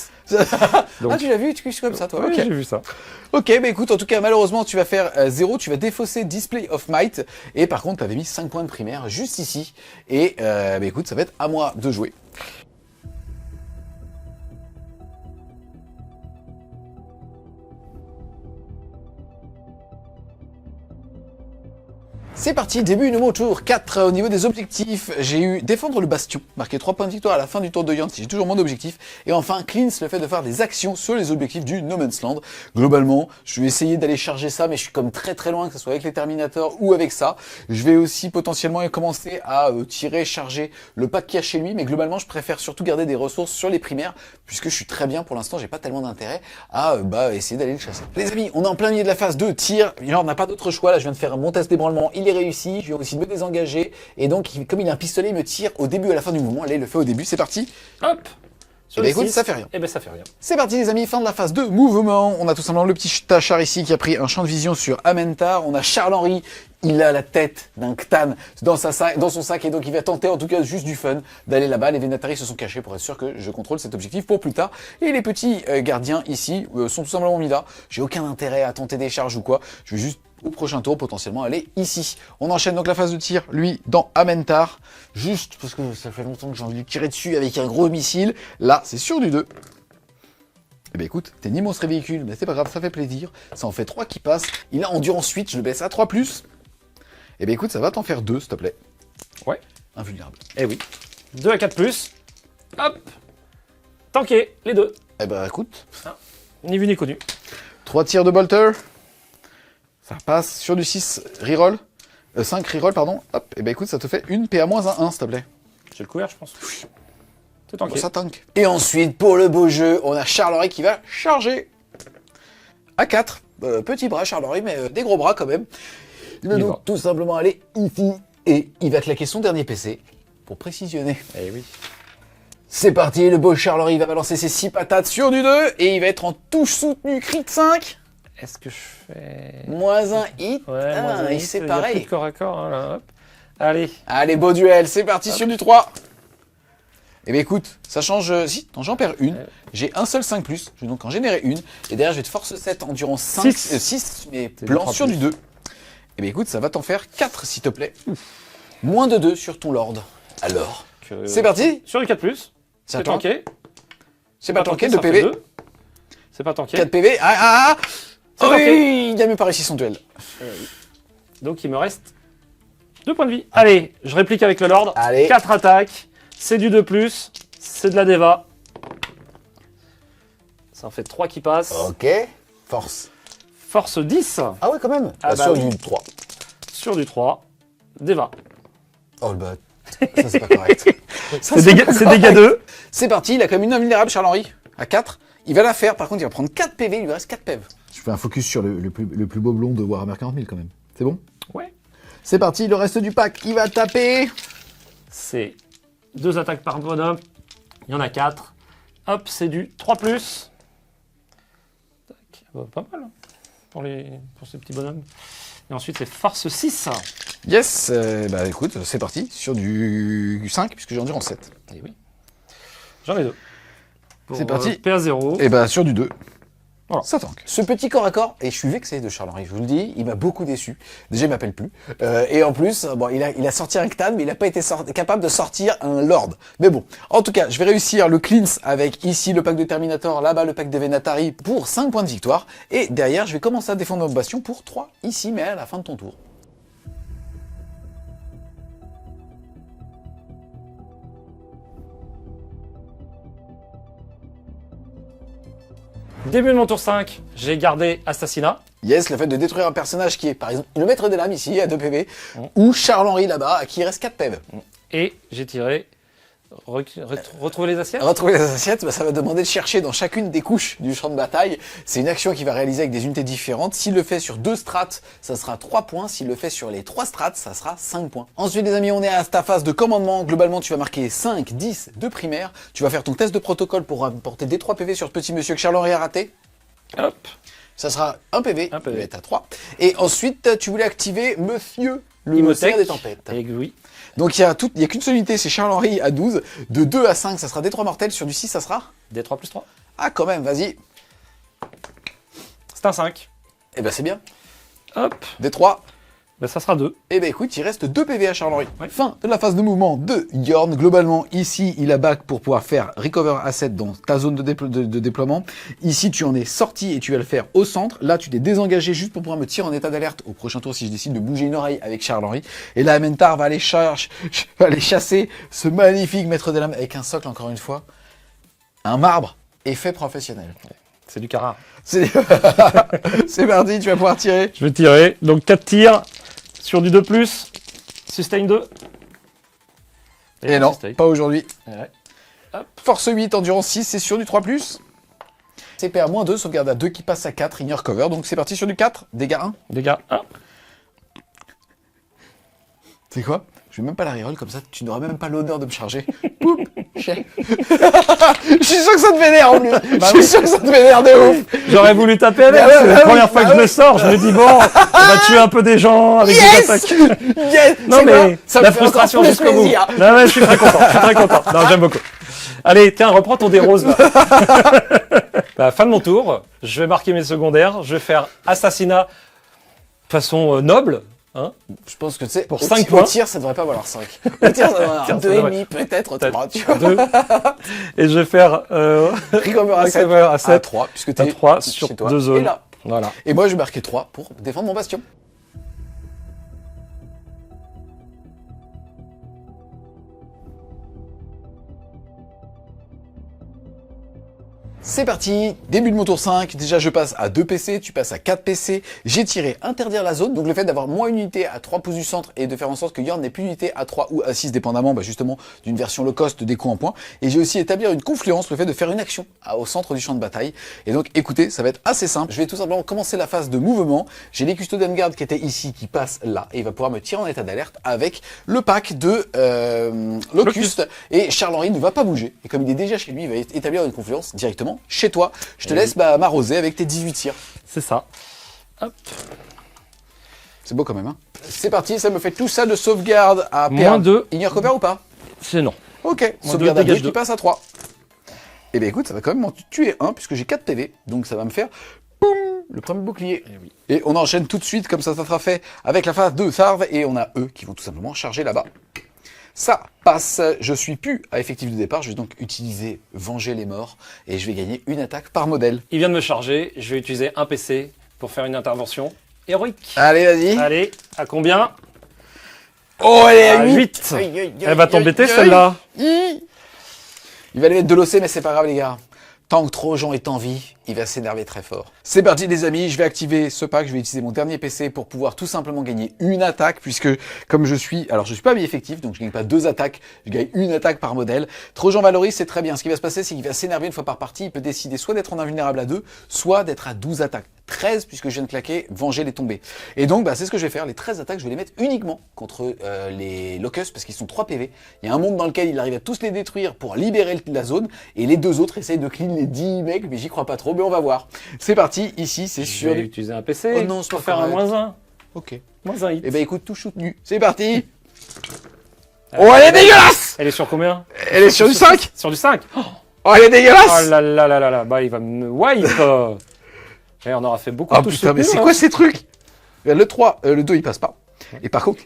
Donc- Ah, tu l'as vu, tu es comme ça, toi. Oui, Ok. j'ai vu ça. Ok, bah écoute, en tout cas, malheureusement, tu vas faire 0, tu vas défausser Display of Might. Et par contre, tu avais mis 5 points de primaire juste ici. Et bah écoute, ça va être à moi de jouer. C'est parti, début de mon tour 4 au niveau des objectifs. J'ai eu défendre le bastion, marquer 3 points de victoire à la fin du tour de Yann si j'ai toujours mon objectif. Et enfin, cleanse, le fait de faire des actions sur les objectifs du No Man's Land. Globalement, je vais essayer d'aller charger ça, mais je suis comme très loin, que ce soit avec les Terminators ou avec ça. Je vais aussi potentiellement commencer à tirer, charger le pack qu'il y a chez lui, mais globalement, je préfère surtout garder des ressources sur les primaires, puisque je suis très bien pour l'instant, j'ai pas tellement d'intérêt à essayer d'aller le chasser. Les amis, on est en plein milieu de la phase de tir, on n'a pas d'autre choix, là je viens de faire mon test d'ébranlement, il est réussi, je viens aussi de me désengager, et donc comme il a un pistolet, il me tire au début et à la fin du mouvement. Allez, il le fait au début, c'est parti. Hop. Et bah écoute, ça fait rien. Et ben ça fait rien. C'est parti les amis, fin de la phase de mouvement. On a tout simplement le petit Tachar ici qui a pris un champ de vision sur Amentar. On a Charles-Henri, il a la tête d'un Ctan dans son sac et donc il va tenter en tout cas juste du fun d'aller là-bas. Les Vénataris se sont cachés pour être sûr que je contrôle cet objectif pour plus tard. Et les petits gardiens ici sont tout simplement mis là. J'ai aucun intérêt à tenter des charges ou quoi. Je vais juste au prochain tour potentiellement aller ici. On enchaîne donc la phase de tir, lui, dans Amentar. Juste parce que ça fait longtemps que j'ai envie de tirer dessus avec un gros missile. Là, c'est sur du 2. Eh ben écoute, t'es ni monstre véhicule, mais c'est pas grave, ça fait plaisir. Ça en fait 3 qui passent. Il a endurance 8, je le baisse à 3+. Eh ben écoute, ça va t'en faire 2, s'il te plaît. Ouais. Invulnérable. Eh oui. 2 à 4+. Hop. Tanké, les deux. Eh ben écoute. Ni vu ni connu. 3 tirs de bolter. Ça passe sur du 6 reroll. 5 reroll, pardon. Hop, et ben écoute, ça te fait une PA-1, s'il te plaît. J'ai le couvert, je pense. C'est tanké. Ça tank. Et ensuite, pour le beau jeu, on a Charles-Henri qui va charger. À 4. Petit bras, Charles-Henri, mais des gros bras quand même. Il va donc tout simplement aller ici. Et il va claquer son dernier PC pour précisionner. Eh oui. C'est parti, le beau Charles-Henri va balancer ses 6 patates sur du 2. Et il va être en touche soutenue crit 5. Est-ce que je fais... -1 hit. Ouais, moins un hit, c'est il y a plus pareil. de corps à corps, hein, là, hop. Allez. Allez, beau duel, c'est parti sur du 3. Eh bien écoute, ça change... Si, j'en perds une. J'ai un seul 5+, je vais donc en générer une. Et derrière, je vais te force 7, endurance 6, mais blanc sur du 2. Eh bien écoute, ça va t'en faire 4, s'il te plaît. Moins de 2 sur ton lord. Alors, c'est parti. Sur du 4+. C'est tanké. C'est pas tanké, 2 ça fait PV. 2. C'est pas tanké. 4 PV. C'est Oui, tanké. il a même pas réussi son duel. Donc il me reste 2 points de vie. Allez, je réplique avec le Lord. Allez. 4 attaques. C'est du 2+. C'est de la Deva. Ça en fait 3 qui passent. Ok. Force. Force 10. Ah ouais, quand même. Ah bah sur oui. du 3. Sur du 3. Deva. Oh le bat. Ça, c'est pas correct. Ça, C'est dégâts 2. C'est parti, il a quand même une invulnérable, Charles-Henri. À 4. Il va la faire, par contre, il va prendre 4 PV, il lui reste 4 PV. Je fais un focus sur le plus beau blond de Warhammer 40 000 quand même. C'est bon? Ouais. C'est parti, le reste du pack, il va taper. C'est 2 attaques par bonhomme. Il y en a 4. Hop, c'est du 3+. Tac. Pas mal hein, pour ces petits bonhommes. Et ensuite, c'est force 6. Yes, bah écoute, c'est parti, sur du 5, puisque j'ai endurance 7. Et oui. J'en ai 2. C'est parti. PA0. Et bah sur du 2. Voilà. Ça tank. Ce petit corps à corps, et je suis vexé de Charles-Henri, je vous le dis, il m'a beaucoup déçu. Déjà, il m'appelle plus. Et en plus, bon, il a sorti un Ctan, mais il n'a pas été capable de sortir un Lord. Mais bon, en tout cas, je vais réussir le cleanse avec ici le pack de Terminator, là-bas le pack de Vénatari pour 5 points de victoire. Et derrière, je vais commencer à défendre mon bastion pour 3 ici, mais à la fin de ton tour. Début de mon tour 5, j'ai gardé Assassinat. Yes, le fait de détruire un personnage qui est, par exemple, le maître des lames ici, à 2 PV, ou Charles-Henri là-bas, à qui il reste 4 PV. Et j'ai tiré Retrouver les assiettes. Retrouver les assiettes, bah, ça va demander de chercher dans chacune des couches du champ de bataille. C'est une action qu'il va réaliser avec des unités différentes. S'il le fait sur 2 strates, ça sera 3 points. S'il le fait sur les 3 strates, ça sera 5 points. Ensuite, les amis, on est à ta phase de commandement. Globalement, tu vas marquer 5, 10 de primaire. Tu vas faire ton test de protocole pour apporter des 3 PV sur ce petit monsieur que Charles-Henri a raté. Hop. Ça sera un PV, Un PV. tu es à 3. Et ensuite, tu voulais activer Monsieur le Imhotep Seigneur des Tempêtes. Et oui. Donc il y a qu'une seule unité, c'est Charles-Henri à 12. De 2 à 5, ça sera des 3 mortels. Sur du 6, ça sera Des 3 plus 3. Ah, quand même, vas-y. C'est un 5. Eh ben, c'est bien. Hop. Des 3. Ben, ça sera 2. Eh ben, écoute, il reste 2 PV à Charles-Henri. Ouais. Fin de la phase de mouvement de Yorn. Globalement, ici, il a back pour pouvoir faire Recover Asset dans ta zone de déploiement. Ici, tu en es sorti et tu vas le faire au centre. Là, tu t'es désengagé juste pour pouvoir me tirer en état d'alerte au prochain tour si je décide de bouger une oreille avec Charles-Henri. Et là, Amentar va aller chasser ce magnifique maître des lames avec un socle, encore une fois. Un marbre effet professionnel. C'est du Carrare. C'est c'est parti, tu vas pouvoir tirer. Je vais tirer. Donc 4 tirs sur du 2+. Sustain 2. Et non, sustain. pas aujourd'hui. Ouais. Force 8, endurance 6, c'est sur du 3+. CPA -2, sauvegarde à 2 qui passe à 4, ignore cover. Donc c'est parti sur du 4, dégâts 1. Dégâts 1. C'est quoi? Je vais même pas la reroll, comme ça tu n'auras même pas l'honneur de me charger. Poup. Je suis sûr que ça te vénère en plus. Je suis sûr que ça te vénère de ouf. J'aurais voulu taper avec. Bah ouais, C'est bah la première oui, fois bah que je oui. me sors. Je me dis, bon, on va tuer un peu des gens avec des attaques. Yes. Non, C'est mais quoi ça me la fait frustration encore plus jusqu'au bout. plaisir. Non, ouais, je suis très content. Je suis très content. Non, j'aime beaucoup. Allez, tiens, reprends ton dé rose, là. Bah, fin de mon tour. Je vais marquer mes secondaires. Je vais faire assassinat façon noble. Hein. Je pense que tu sais, Pour au 5 tir- points. Au tir, ça devrait pas valoir 5. Au tir, ça devrait Tiens, valoir ça devrait- 2,5 peut-être. Peut-être 3, 2. Et je vais faire Recover à 7 Recover à 7. à 3, puisque tu à es 3 sur chez toi. 2 Et zones. là. Voilà. Et moi, je vais marquer 3 pour défendre mon bastion. C'est parti, début de mon tour 5, déjà je passe à 2 PC, tu passes à 4 PC, j'ai tiré interdire la zone, donc le fait d'avoir moins une unité à 3 pouces du centre et de faire en sorte que Yorn n'ait plus une unité à 3 ou à 6 dépendamment justement d'une version low cost des coups en points, et j'ai aussi établir une confluence, le fait de faire une action au centre du champ de bataille, et donc écoutez, ça va être assez simple, je vais tout simplement commencer la phase de mouvement, j'ai les Custodian Guard qui étaient ici, qui passent là, et il va pouvoir me tirer en état d'alerte avec le pack de Locust, et Charles-Henri ne va pas bouger, et comme il est déjà chez lui, il va établir une confluence directement chez toi. Je te laisse m'arroser avec tes 18 tirs. C'est ça. Hop. C'est beau quand même, hein. C'est parti, ça me fait tout ça de sauvegarde à Moins 2. Ignore cover ou pas? C'est non. Ok, Moins sauvegarde deux, à 2 dégage qui deux. passe à 3. Et bien écoute, ça va quand même m'en tuer un, puisque j'ai 4 PV, donc ça va me faire boum, le premier bouclier. Eh oui. Et on enchaîne tout de suite, comme ça sera fait, avec la phase de Sarve, et on a eux qui vont tout simplement charger là-bas. Ça passe, je suis plus à effectif de départ, je vais donc utiliser Venger les morts, et je vais gagner une attaque par modèle. Il vient de me charger. Je vais utiliser un PC pour faire une intervention héroïque. Allez, vas-y. Allez, à combien? Oh, elle est À à 8. Aïe, aïe, aïe, Elle va aïe, t'embêter aïe. celle-là. Il va aller mettre de l'OC, mais c'est pas grave, les gars. Tant que Trojan est en vie, il va s'énerver très fort. C'est parti, les amis. Je vais activer ce pack. Je vais utiliser mon dernier PC pour pouvoir tout simplement gagner une attaque, puisque comme je suis pas mi-effectif, donc je gagne pas 2 attaques, je gagne une attaque par modèle. Trojan valorise, c'est très bien. Ce qui va se passer, c'est qu'il va s'énerver une fois par partie. Il peut décider soit d'être en invulnérable à 2, soit d'être à 12 attaques. 13, puisque je viens de claquer, Venger les tombées. Et donc, c'est ce que je vais faire. Les 13 attaques, je vais les mettre uniquement contre les Locust, parce qu'ils sont 3 PV. Il y a un monde dans lequel il arrive à tous les détruire pour libérer la zone, et les 2 autres essayent de clean les 10 mecs, mais j'y crois pas trop, mais on va voir. C'est parti, ici, c'est Je sûr. vais utiliser un PC Oh non, c'est pour pas faire un correct. -1. Ok. -1 hit. Eh ben écoute, tout soutenu. C'est parti. Oh, elle est dégueulasse. Elle est sur combien? Elle est sur du 5. Sur du 5. Oh, elle est dégueulasse. Oh là là là là là. Bah, il va me wipe. Et on aura fait beaucoup Oh de putain, mais soutenu, c'est hein. quoi ces trucs? Le 3, le 2, il passe pas. Et par contre,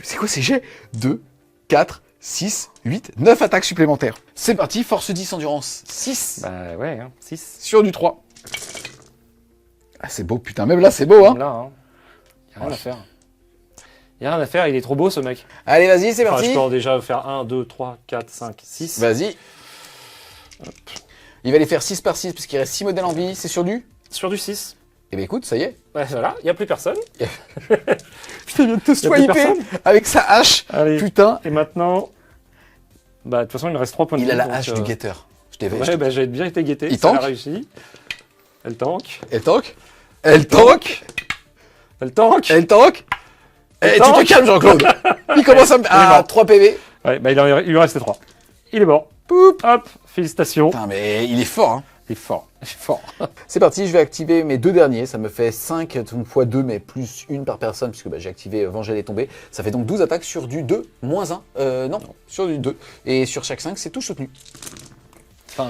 c'est quoi ces jets? 2, 4, 6, 8, 9 attaques supplémentaires. C'est parti, force 10, endurance 6. Bah ouais, hein, 6. Sur du 3. Ah, c'est beau, putain, même là, c'est beau, hein. Là, hein. Y a rien à faire. Y a rien à faire, il est trop beau ce mec. Allez, vas-y, c'est Enfin, parti. je peux en déjà faire 1, 2, 3, 4, 5, 6. Vas-y. Il va les faire 6 par 6, puisqu'il reste 6 modèles en vie. C'est sur du? Sur du 6. Eh ben écoute, ça y est. Ouais, voilà, y a plus personne. Putain, il vient de te Y a plus swiper personne avec sa hache. Allez. Putain. Et maintenant, Bah, de toute façon, il me reste 3 points de vie. Il a la donc, hache du guetteur. Je t'ai Ouais, bah, j'ai bien été guetté. Il ça tank a réussi. Elle tank. Elle tank. Elle tank. Elle tank. Elle tank. Eh, tu tank. te calmes, Jean-Claude. Il commence à me... Ah, 3 PV. Ouais, bah, il lui restait 3. Il est mort. Poup. Hop, félicitations. Putain, mais il est fort, hein. Il est fort. Il est fort. C'est parti, je vais activer mes 2 derniers. Ça me fait 5 x 2, mais plus 1 par personne, puisque j'ai activé Venger les tombées. Ça fait donc 12 attaques sur du 2, moins 1. Non, sur du 2. Et sur chaque 5, c'est tout soutenu. Enfin,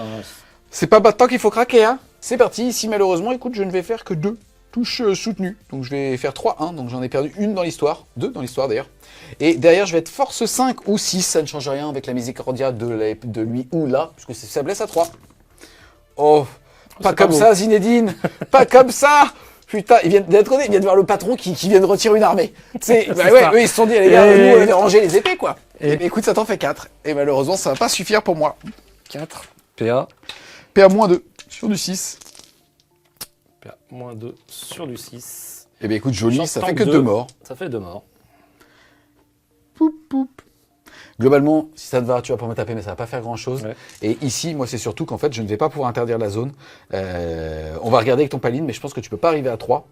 C'est pas maintenant qu'il faut craquer, hein. C'est parti. Ici, malheureusement, écoute, je ne vais faire que 2 touches soutenues. Donc je vais faire 3-1. Donc j'en ai perdu 1 dans l'histoire. 2 dans l'histoire d'ailleurs. Et derrière, je vais être force 5 ou 6. Ça ne change rien avec la miséricordia de lui ou là, puisque ça blesse à 3. Oh, pas comme ça, Zinedine. Pas comme ça. Putain, il vient d'être côté, il vient de voir le patron qui vient de retirer une armée. Tu sais, bah ouais, eux ils se sont dit, les gars, nous on avait rangé les épées quoi. Et bah, écoute, ça t'en fait 4. Et malheureusement, ça va pas suffire pour moi. 4. PA. PA-2 sur du 6. PA-2 sur du 6. Et bah écoute, joli, J'en ça tente fait que 2 deux. morts. Ça fait 2 morts. Poup, poup. Globalement, si ça te va, tu vas pouvoir me taper, mais ça va pas faire grand chose. Ouais. Et ici, moi, c'est surtout qu'en fait, je ne vais pas pouvoir interdire la zone. On va regarder avec ton paline, mais je pense que tu peux pas arriver à 3.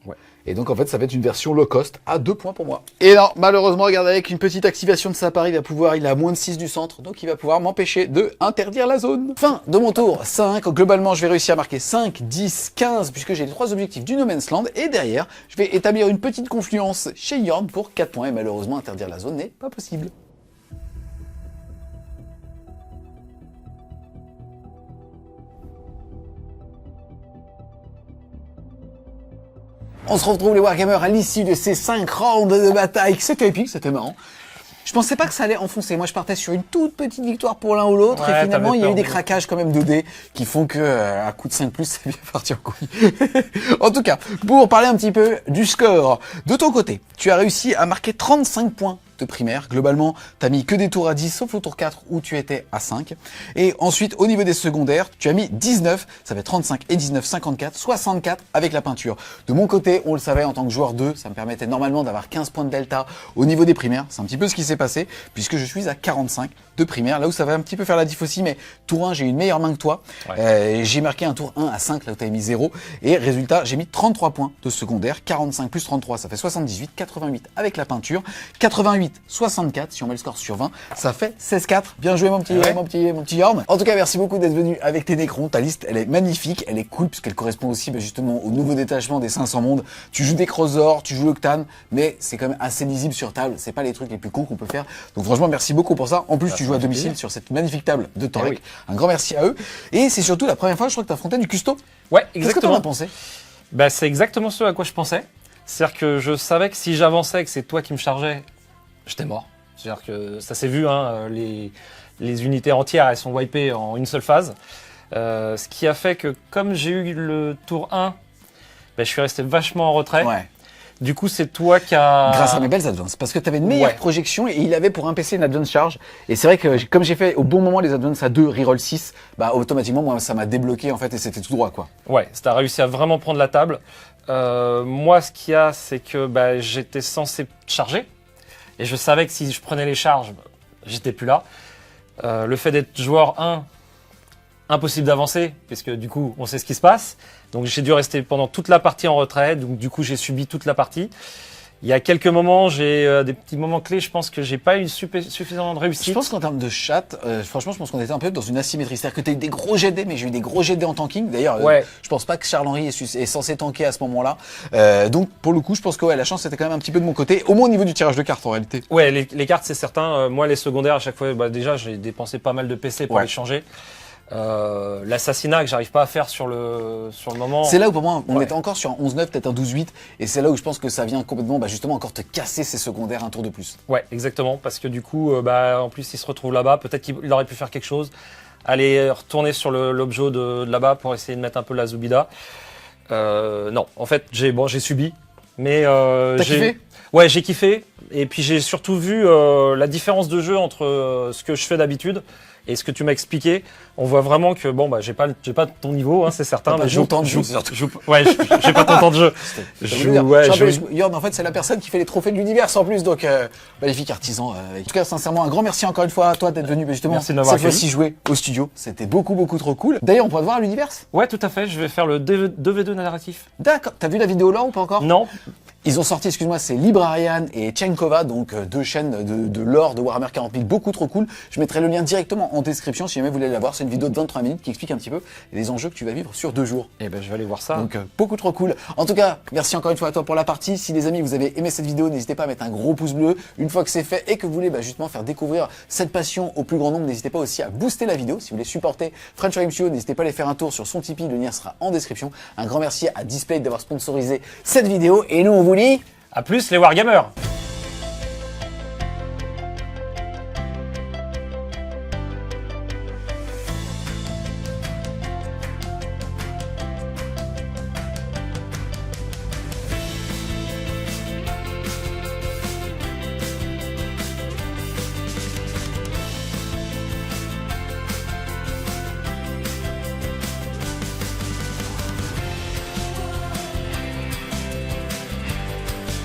Ouais. Et donc, en fait, ça va être une version low cost à 2 points pour moi. Et non, malheureusement, regarde, avec une petite activation de sa part, il est à moins de 6 du centre, donc il va pouvoir m'empêcher de interdire la zone. Fin de mon tour 5. Globalement, je vais réussir à marquer 5, 10, 15, puisque j'ai les 3 objectifs du No Man's Land. Et derrière, je vais établir une petite confluence chez Yorn pour 4 points. Et malheureusement, interdire la zone n'est pas possible. On se retrouve les Wargamers à l'issue de ces 5 rounds de bataille. C'était épique, c'était marrant. Je pensais pas que ça allait enfoncer. Moi, je partais sur une toute petite victoire pour l'un ou l'autre. Ouais, et finalement, il y a eu des peur, craquages quand même de dés qui font que, à coup de 5+, c'est bien parti en couille. En tout cas, pour parler un petit peu du score. De ton côté, tu as réussi à marquer 35 points de primaire. Globalement, t'as mis que des tours à 10, sauf au tour 4 où tu étais à 5. Et ensuite, au niveau des secondaires, tu as mis 19, ça fait 35 et 19, 54, 64 avec la peinture. De mon côté, on le savait en tant que joueur 2, ça me permettait normalement d'avoir 15 points de delta au niveau des primaires. C'est un petit peu ce qui s'est passé, puisque je suis à 45 de primaire, là où ça va un petit peu faire la diff aussi, mais tour 1, j'ai eu une meilleure main que toi. Ouais. J'ai marqué un tour 1 à 5, là où tu as mis 0. Et résultat, j'ai mis 33 points de secondaire, 45 plus 33, ça fait 78, 88 avec la peinture, 88, 64, si on met le score sur 20, ça fait 16-4. Bien joué mon petit Yorn. En tout cas, merci beaucoup d'être venu avec tes Nécrons. Ta liste, elle est magnifique, elle est cool, puisqu'elle correspond aussi justement au nouveau détachement des 500 mondes. Tu joues des Crossors, tu joues l'Octane, mais c'est quand même assez lisible sur table. C'est pas les trucs les plus cons qu'on peut faire. Donc franchement, merci beaucoup pour ça. En plus, tu joues à domicile sur cette magnifique table de Torek. Oui. Un grand merci à eux. Et c'est surtout la première fois, je crois que tu affrontais du custo. Ouais, exactement. Qu'est-ce que t'en as pensé? Bah, c'est exactement ce à quoi je pensais. C'est-à-dire que je savais que si j'avançais, que c'est toi qui me chargeais, j'étais mort. C'est-à-dire que ça s'est vu, hein, les unités entières, elles sont wipées en une seule phase. Ce qui a fait que comme j'ai eu le tour 1, bah, je suis resté vachement en retrait. Ouais. Du coup, c'est toi qui as... Grâce à mes belles advances, parce que tu avais une meilleure projection et il avait pour un PC une advance charge. Et c'est vrai que comme j'ai fait au bon moment les advances à 2, reroll 6, bah automatiquement moi ça m'a débloqué en fait et c'était tout droit quoi. Ouais, t'as réussi à vraiment prendre la table. Moi, ce qu'il y a, c'est que bah, j'étais censé charger. Et je savais que si je prenais les charges, j'étais plus là. Le fait d'être joueur 1, impossible d'avancer, puisque du coup, on sait ce qui se passe. Donc j'ai dû rester pendant toute la partie en retrait, donc du coup, j'ai subi toute la partie. Il y a quelques moments, j'ai des petits moments clés, je pense que j'ai pas eu suffisamment de réussite. Je pense qu'en termes de chat, franchement, je pense qu'on était un peu dans une asymétrie. C'est-à-dire que tu as eu des gros GD, mais j'ai eu des gros GD en tanking. D'ailleurs, je pense pas que Charles-Henri est censé tanker à ce moment-là. Donc, pour le coup, je pense que la chance était quand même un petit peu de mon côté, au moins au niveau du tirage de cartes en réalité. Ouais, les cartes, c'est certain. Moi, les secondaires, à chaque fois, bah, déjà, j'ai dépensé pas mal de PC pour les changer. L'assassinat que j'arrive pas à faire sur le moment. C'est là où pour moi on était encore sur un 11-9, peut-être un 12-8 et c'est là où je pense que ça vient complètement justement encore te casser ces secondaires un tour de plus. Ouais, exactement, parce que du coup en plus il se retrouve là-bas, peut-être qu'il aurait pu faire quelque chose, aller retourner sur l'objet de là-bas pour essayer de mettre un peu la Zoubida. Non, en fait j'ai subi, mais t'as kiffé? Ouais, j'ai kiffé et puis j'ai surtout vu la différence de jeu entre ce que je fais d'habitude Et ce que tu m'as expliqué, on voit vraiment que bon bah j'ai pas ton niveau, hein, c'est certain. T'as pas ton temps de jeu, surtout. Ouais, j'ai pas ton temps de jeu. Yorn, en fait, c'est la personne qui fait les trophées de l'univers en plus, donc magnifique artisan. En tout cas, sincèrement, un grand merci encore une fois à toi d'être venu justement Merci de m'avoir cette fois-ci jouer au studio. C'était beaucoup trop cool. D'ailleurs, on pourra te voir à l'univers. Ouais, tout à fait. Je vais faire le 2v2 narratif. D'accord. T'as vu la vidéo là ou pas encore? Non. Ils ont sorti, excuse-moi, c'est Librarian et Chenkova, donc deux chaînes de lore de Warhammer 40 000, beaucoup trop cool. Je mettrai le lien directement en description si jamais vous voulez la voir. C'est une vidéo de 23 minutes qui explique un petit peu les enjeux que tu vas vivre sur 2 jours. Eh ben, je vais aller voir ça. Donc beaucoup trop cool. En tout cas, merci encore une fois à toi pour la partie. Si les amis vous avez aimé cette vidéo, n'hésitez pas à mettre un gros pouce bleu. Une fois que c'est fait et que vous voulez justement faire découvrir cette passion au plus grand nombre, n'hésitez pas aussi à booster la vidéo. Si vous voulez supporter French Wargame Studio, n'hésitez pas à aller faire un tour sur son Tipeee. Le lien sera en description. Un grand merci à Display d'avoir sponsorisé cette vidéo et nous on vous dit à plus les Wargamers.